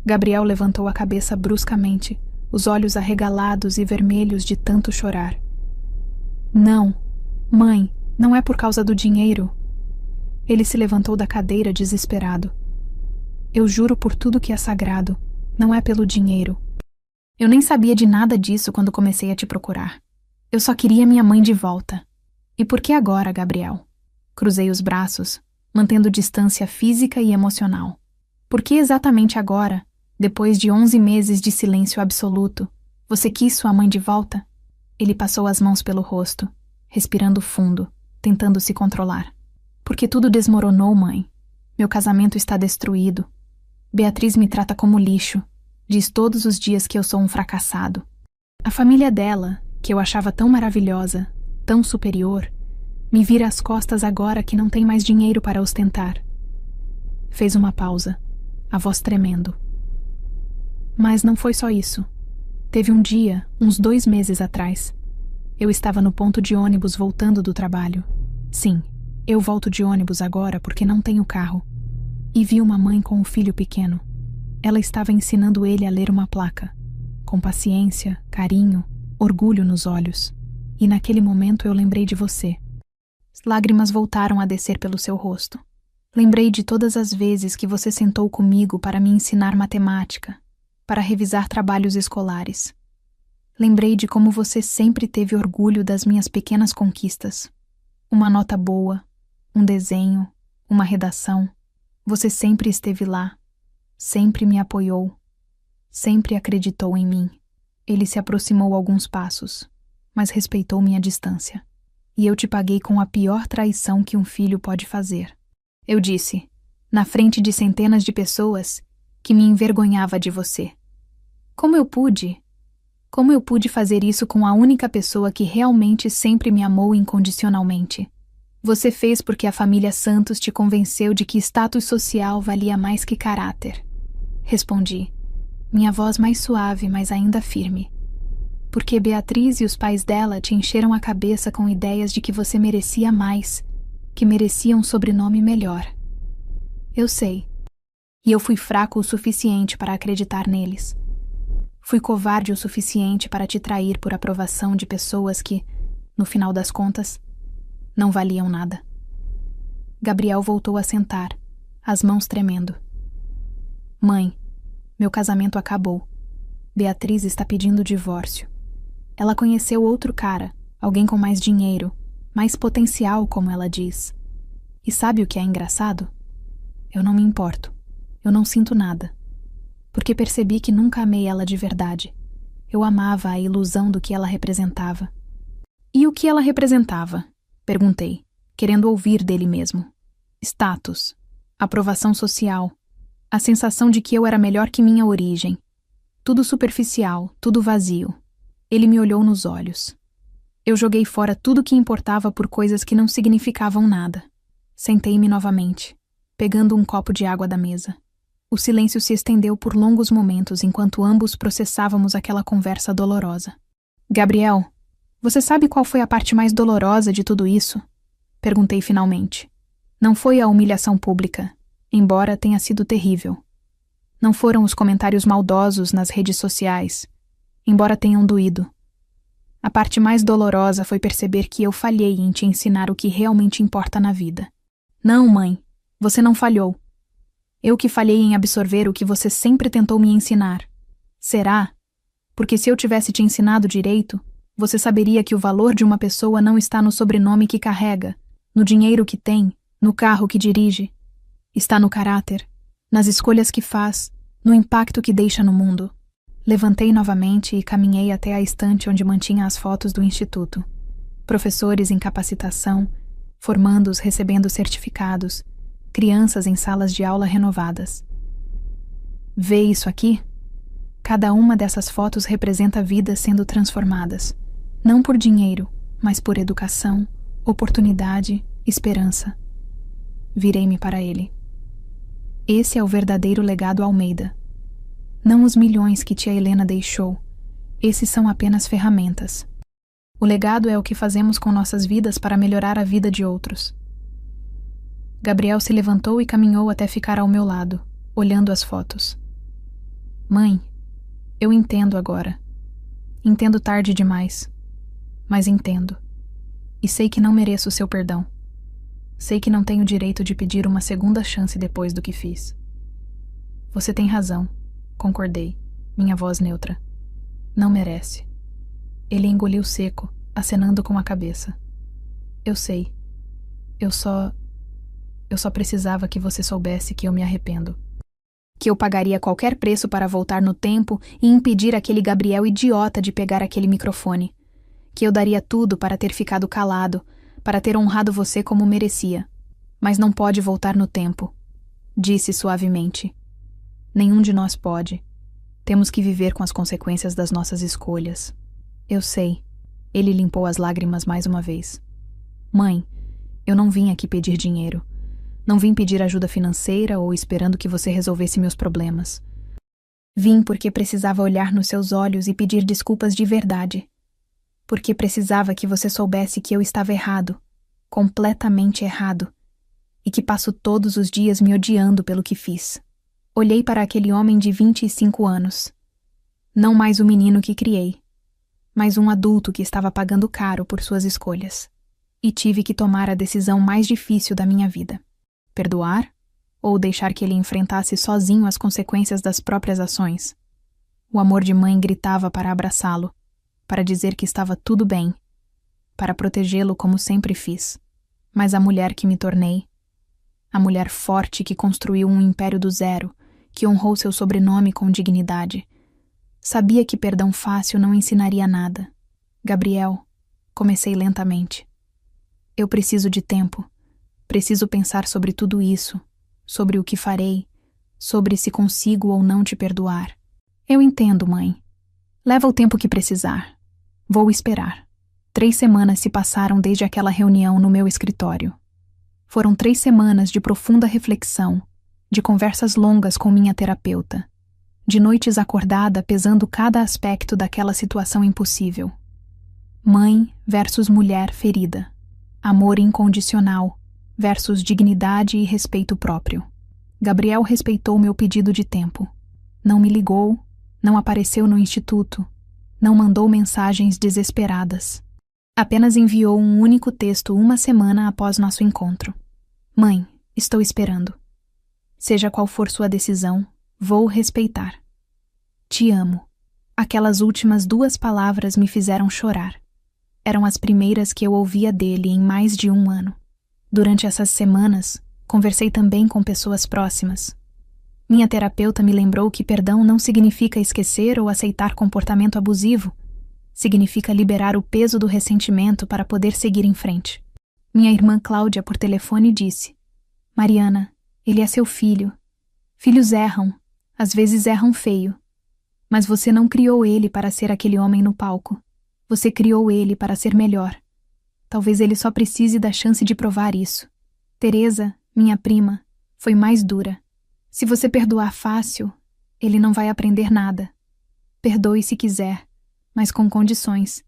Gabriel levantou a cabeça bruscamente, os olhos arregalados e vermelhos de tanto chorar. Não, mãe, não é por causa do dinheiro. Ele se levantou da cadeira desesperado. Eu juro por tudo que é sagrado, não é pelo dinheiro. Eu nem sabia de nada disso quando comecei a te procurar. Eu só queria minha mãe de volta. E por que agora, Gabriel? Cruzei os braços, mantendo distância física e emocional. Por que exatamente agora, depois de 11 meses de silêncio absoluto, você quis sua mãe de volta? Ele passou as mãos pelo rosto, respirando fundo, tentando se controlar. Porque tudo desmoronou, mãe. Meu casamento está destruído. Beatriz me trata como lixo. Diz todos os dias que eu sou um fracassado. A família dela, que eu achava tão maravilhosa, tão superior, me vira as costas agora que não tem mais dinheiro para ostentar. Fez uma pausa, a voz tremendo. Mas não foi só isso. Teve um dia, uns 2 meses atrás. Eu estava no ponto de ônibus voltando do trabalho. Sim, eu volto de ônibus agora porque não tenho carro. E vi uma mãe com um filho pequeno. Ela estava ensinando ele a ler uma placa. Com paciência, carinho, orgulho nos olhos. E naquele momento eu lembrei de você. Lágrimas voltaram a descer pelo seu rosto. Lembrei de todas as vezes que você sentou comigo para me ensinar matemática, para revisar trabalhos escolares. Lembrei de como você sempre teve orgulho das minhas pequenas conquistas. Uma nota boa, um desenho, uma redação. Você sempre esteve lá, sempre me apoiou, sempre acreditou em mim. Ele se aproximou alguns passos, mas respeitou minha distância. E eu te paguei com a pior traição que um filho pode fazer. Eu disse, na frente de centenas de pessoas, que me envergonhava de você. Como eu pude fazer isso com a única pessoa que realmente sempre me amou incondicionalmente? Você fez porque a família Santos te convenceu de que status social valia mais que caráter. Respondi, minha voz mais suave, mas ainda firme. Porque Beatriz e os pais dela te encheram a cabeça com ideias de que você merecia mais, que merecia um sobrenome melhor. Eu sei. E eu fui fraco o suficiente para acreditar neles. Fui covarde o suficiente para te trair por aprovação de pessoas que, no final das contas, não valiam nada. Gabriel voltou a sentar, as mãos tremendo. Mãe, meu casamento acabou. Beatriz está pedindo divórcio. Ela conheceu outro cara, alguém com mais dinheiro, mais potencial, como ela diz. E sabe o que é engraçado? Eu não me importo. Eu não sinto nada. Porque percebi que nunca amei ela de verdade. Eu amava a ilusão do que ela representava. E o que ela representava? Perguntei, querendo ouvir dele mesmo. Status, aprovação social, a sensação de que eu era melhor que minha origem. Tudo superficial, tudo vazio. Ele me olhou nos olhos. Eu joguei fora tudo que importava por coisas que não significavam nada. Sentei-me novamente, pegando um copo de água da mesa. O silêncio se estendeu por longos momentos enquanto ambos processávamos aquela conversa dolorosa. Gabriel, você sabe qual foi a parte mais dolorosa de tudo isso? Perguntei finalmente. Não foi a humilhação pública, embora tenha sido terrível. Não foram os comentários maldosos nas redes sociais, embora tenham doído. A parte mais dolorosa foi perceber que eu falhei em te ensinar o que realmente importa na vida. Não, mãe, você não falhou. Eu que falhei em absorver o que você sempre tentou me ensinar. Será? Porque se eu tivesse te ensinado direito, você saberia que o valor de uma pessoa não está no sobrenome que carrega, no dinheiro que tem, no carro que dirige. Está no caráter, nas escolhas que faz, no impacto que deixa no mundo. Levantei novamente e caminhei até a estante onde mantinha as fotos do instituto. Professores em capacitação, formandos recebendo certificados, crianças em salas de aula renovadas. Vê isso aqui? Cada uma dessas fotos representa vidas sendo transformadas, não por dinheiro, mas por educação, oportunidade, esperança. Virei-me para ele. Esse é o verdadeiro legado Almeida. Não os milhões que tia Helena deixou. Esses são apenas ferramentas. O legado é o que fazemos com nossas vidas para melhorar a vida de outros. Gabriel se levantou e caminhou até ficar ao meu lado, olhando as fotos. Mãe, eu entendo agora. Entendo tarde demais. Mas entendo. E sei que não mereço o seu perdão. Sei que não tenho direito de pedir uma segunda chance depois do que fiz. Você tem razão. Concordei, minha voz neutra. Não merece. Ele engoliu seco, acenando com a cabeça. Eu sei. Eu só precisava que você soubesse que eu me arrependo. Que eu pagaria qualquer preço para voltar no tempo e impedir aquele Gabriel idiota de pegar aquele microfone. Que eu daria tudo para ter ficado calado, para ter honrado você como merecia. Mas não pode voltar no tempo. Disse suavemente. Nenhum de nós pode. Temos que viver com as consequências das nossas escolhas. Eu sei. Ele limpou as lágrimas mais uma vez. Mãe, eu não vim aqui pedir dinheiro. Não vim pedir ajuda financeira ou esperando que você resolvesse meus problemas. Vim porque precisava olhar nos seus olhos e pedir desculpas de verdade. Porque precisava que você soubesse que eu estava errado, completamente errado, e que passo todos os dias me odiando pelo que fiz. Olhei para aquele homem de 25 anos. Não mais o menino que criei, mas um adulto que estava pagando caro por suas escolhas. E tive que tomar a decisão mais difícil da minha vida. Perdoar? Ou deixar que ele enfrentasse sozinho as consequências das próprias ações? O amor de mãe gritava para abraçá-lo, para dizer que estava tudo bem, para protegê-lo como sempre fiz. Mas a mulher que me tornei, a mulher forte que construiu um império do zero, que honrou seu sobrenome com dignidade, sabia que perdão fácil não ensinaria nada. Gabriel, comecei lentamente. Eu preciso de tempo. Preciso pensar sobre tudo isso, sobre o que farei, sobre se consigo ou não te perdoar. Eu entendo, mãe. Leva o tempo que precisar. Vou esperar. 3 semanas se passaram desde aquela reunião no meu escritório. Foram 3 semanas de profunda reflexão, de conversas longas com minha terapeuta, de noites acordada pesando cada aspecto daquela situação impossível. Mãe versus mulher ferida. Amor incondicional versus dignidade e respeito próprio. Gabriel respeitou meu pedido de tempo. Não me ligou, não apareceu no instituto, não mandou mensagens desesperadas. Apenas enviou um único texto 1 semana após nosso encontro. Mãe, estou esperando. Seja qual for sua decisão, vou respeitar. Te amo. Aquelas últimas 2 palavras me fizeram chorar. Eram as primeiras que eu ouvia dele em mais de 1 ano. Durante essas semanas, conversei também com pessoas próximas. Minha terapeuta me lembrou que perdão não significa esquecer ou aceitar comportamento abusivo. Significa liberar o peso do ressentimento para poder seguir em frente. Minha irmã Cláudia, por telefone, disse: Mariana, ele é seu filho. Filhos erram, às vezes erram feio. Mas você não criou ele para ser aquele homem no palco. Você criou ele para ser melhor. Talvez ele só precise da chance de provar isso. Teresa, minha prima, foi mais dura. Se você perdoar fácil, ele não vai aprender nada. Perdoe se quiser, mas com condições.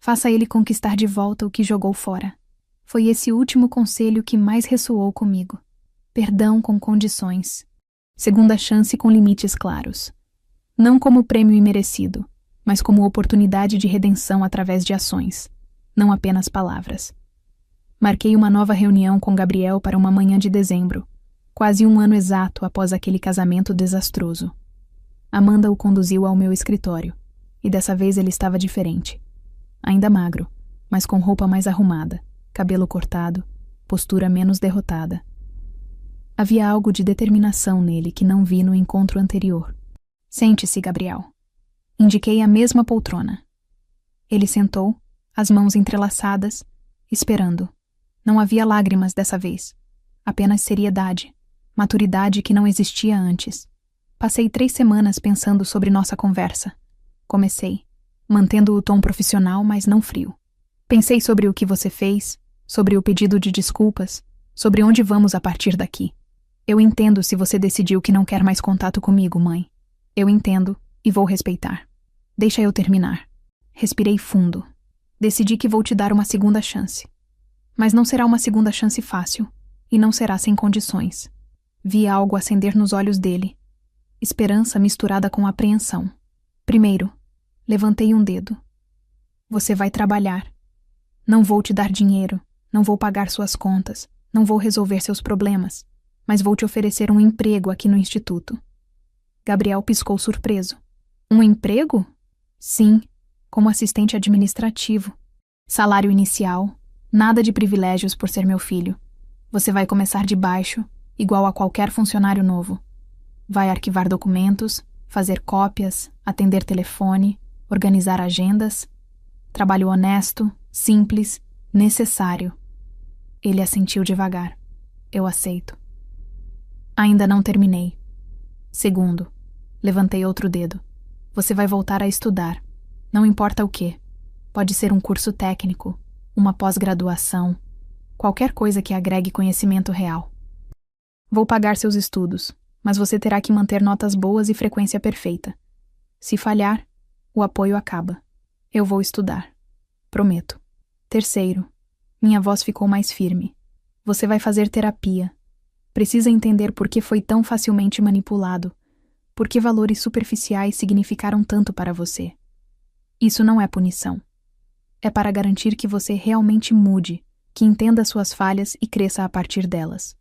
Faça ele conquistar de volta o que jogou fora. Foi esse último conselho que mais ressoou comigo. Perdão com condições. Segunda chance com limites claros. Não como prêmio imerecido, mas como oportunidade de redenção através de ações, não apenas palavras. Marquei uma nova reunião com Gabriel para uma manhã de dezembro, quase 1 ano exato após aquele casamento desastroso. Amanda o conduziu ao meu escritório, e dessa vez ele estava diferente. Ainda magro, mas com roupa mais arrumada, cabelo cortado, postura menos derrotada. Havia algo de determinação nele que não vi no encontro anterior. Sente-se, Gabriel. Indiquei a mesma poltrona. Ele sentou, as mãos entrelaçadas, esperando. Não havia lágrimas dessa vez. Apenas seriedade, maturidade que não existia antes. Passei 3 semanas pensando sobre nossa conversa. Comecei, mantendo o tom profissional, mas não frio. Pensei sobre o que você fez, sobre o pedido de desculpas, sobre onde vamos a partir daqui. Eu entendo se você decidiu que não quer mais contato comigo, mãe. Eu entendo e vou respeitar. Deixa eu terminar. Respirei fundo. Decidi que vou te dar uma segunda chance. Mas não será uma segunda chance fácil, e não será sem condições. Vi algo acender nos olhos dele. Esperança misturada com apreensão. Primeiro, levantei um dedo. Você vai trabalhar. Não vou te dar dinheiro, não vou pagar suas contas, não vou resolver seus problemas, mas vou te oferecer um emprego aqui no instituto. Gabriel piscou surpreso. Um emprego? Sim, como assistente administrativo. Salário inicial, nada de privilégios por ser meu filho. Você vai começar de baixo, igual a qualquer funcionário novo. Vai arquivar documentos, fazer cópias, atender telefone, organizar agendas. Trabalho honesto, simples, necessário. Ele assentiu devagar. Eu aceito. Ainda não terminei. Segundo, levantei outro dedo. Você vai voltar a estudar. Não importa o quê. Pode ser um curso técnico, uma pós-graduação, qualquer coisa que agregue conhecimento real. Vou pagar seus estudos, mas você terá que manter notas boas e frequência perfeita. Se falhar, o apoio acaba. Eu vou estudar. Prometo. Terceiro, minha voz ficou mais firme. Você vai fazer terapia. Precisa entender por que foi tão facilmente manipulado, por que valores superficiais significaram tanto para você. Isso não é punição. É para garantir que você realmente mude, que entenda suas falhas e cresça a partir delas.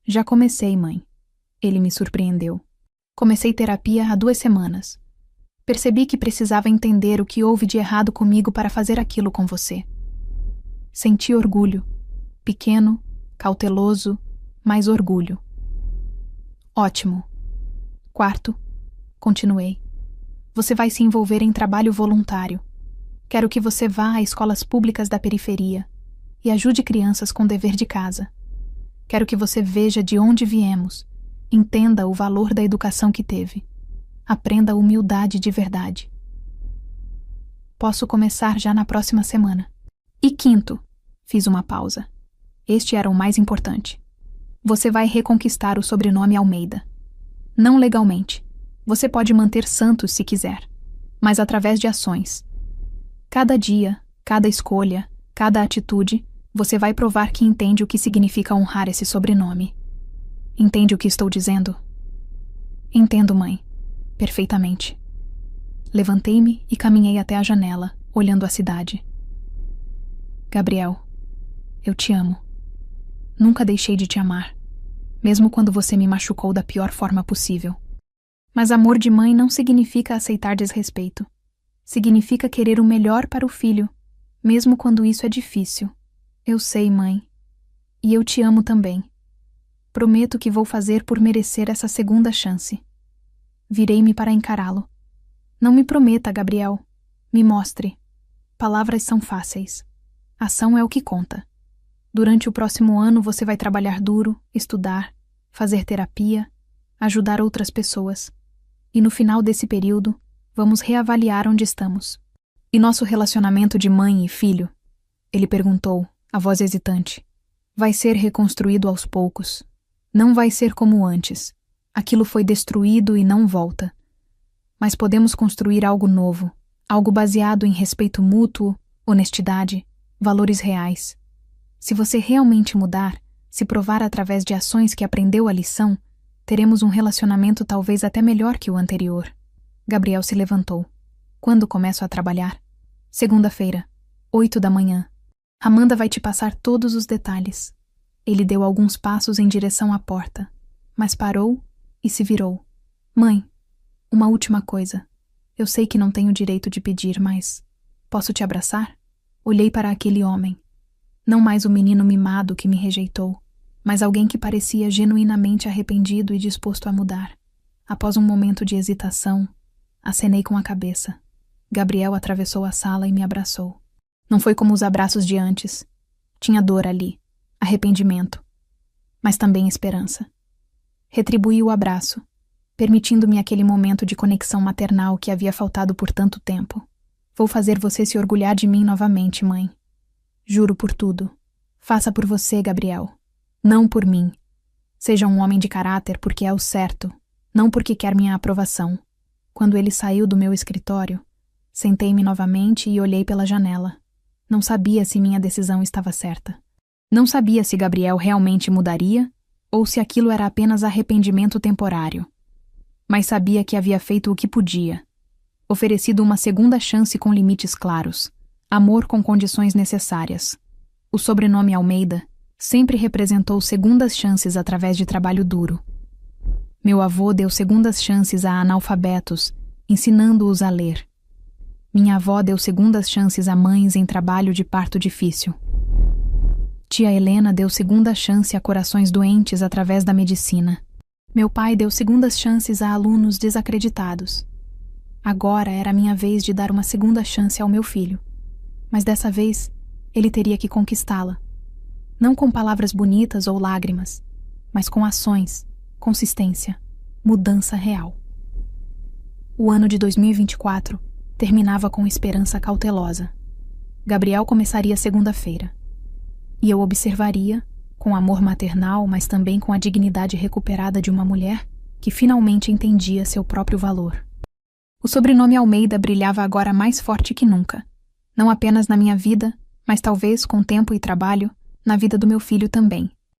Já comecei, mãe. Ele me surpreendeu. Comecei terapia há 2 semanas. Percebi que precisava entender o que houve de errado comigo para fazer aquilo com você. Senti orgulho. Pequeno, cauteloso, mas orgulho. Ótimo. Quarto, continuei. Você vai se envolver em trabalho voluntário. Quero que você vá a escolas públicas da periferia e ajude crianças com dever de casa. Quero que você veja de onde viemos, entenda o valor da educação que teve. Aprenda a humildade de verdade. Posso começar já na próxima semana. E quinto, fiz uma pausa. Este era o mais importante. Você vai reconquistar o sobrenome Almeida. Não legalmente. Você pode manter Santos se quiser, mas através de ações. Cada dia, cada escolha, cada atitude, você vai provar que entende o que significa honrar esse sobrenome. Entende o que estou dizendo? Entendo, mãe. Perfeitamente. Levantei-me e caminhei até a janela, olhando a cidade. Gabriel, eu te amo. Nunca deixei de te amar, mesmo quando você me machucou da pior forma possível. Mas amor de mãe não significa aceitar desrespeito. Significa querer o melhor para o filho, mesmo quando isso é difícil. Eu sei, mãe. E eu te amo também. Prometo que vou fazer por merecer essa segunda chance. Virei-me para encará-lo. Não me prometa, Gabriel. Me mostre. Palavras são fáceis. Ação é o que conta. Durante o próximo ano você vai trabalhar duro, estudar, fazer terapia, ajudar outras pessoas. E no final desse período, vamos reavaliar onde estamos. E nosso relacionamento de mãe e filho? Ele perguntou, a voz hesitante. Vai ser reconstruído aos poucos. Não vai ser como antes. Aquilo foi destruído e não volta. Mas podemos construir algo novo, algo baseado em respeito mútuo, honestidade, valores reais. Se você realmente mudar, se provar através de ações que aprendeu a lição, teremos um relacionamento talvez até melhor que o anterior. Gabriel se levantou. Quando começo a trabalhar? Segunda-feira, 8 da manhã. Amanda vai te passar todos os detalhes. Ele deu alguns passos em direção à porta, mas parou e se virou. Mãe, uma última coisa. Eu sei que não tenho direito de pedir, mas... Posso te abraçar? Olhei para aquele homem. Não mais o menino mimado que me rejeitou, mas alguém que parecia genuinamente arrependido e disposto a mudar. Após um momento de hesitação, acenei com a cabeça. Gabriel atravessou a sala e me abraçou. Não foi como os abraços de antes. Tinha dor ali, arrependimento, mas também esperança. Retribuí o abraço, permitindo-me aquele momento de conexão maternal que havia faltado por tanto tempo. Vou fazer você se orgulhar de mim novamente, mãe. Juro por tudo. Faça por você, Gabriel. Não por mim. Seja um homem de caráter porque é o certo, não porque quer minha aprovação. Quando ele saiu do meu escritório, sentei-me novamente e olhei pela janela. Não sabia se minha decisão estava certa. Não sabia se Gabriel realmente mudaria ou se aquilo era apenas arrependimento temporário. Mas sabia que havia feito o que podia. Oferecido uma segunda chance com limites claros. Amor com condições necessárias. O sobrenome Almeida sempre representou segundas chances através de trabalho duro. Meu avô deu segundas chances a analfabetos, ensinando-os a ler. Minha avó deu segundas chances a mães em trabalho de parto difícil. Tia Helena deu segunda chance a corações doentes através da medicina. Meu pai deu segundas chances a alunos desacreditados. Agora era minha vez de dar uma segunda chance ao meu filho. Mas dessa vez, ele teria que conquistá-la. Não com palavras bonitas ou lágrimas, mas com ações, consistência, mudança real. O ano de 2024 terminava com esperança cautelosa. Gabriel começaria segunda-feira. E eu observaria, com amor maternal, mas também com a dignidade recuperada de uma mulher que finalmente entendia seu próprio valor. O sobrenome Almeida brilhava agora mais forte que nunca, não apenas na minha vida, mas talvez, com tempo e trabalho, na vida do meu filho também.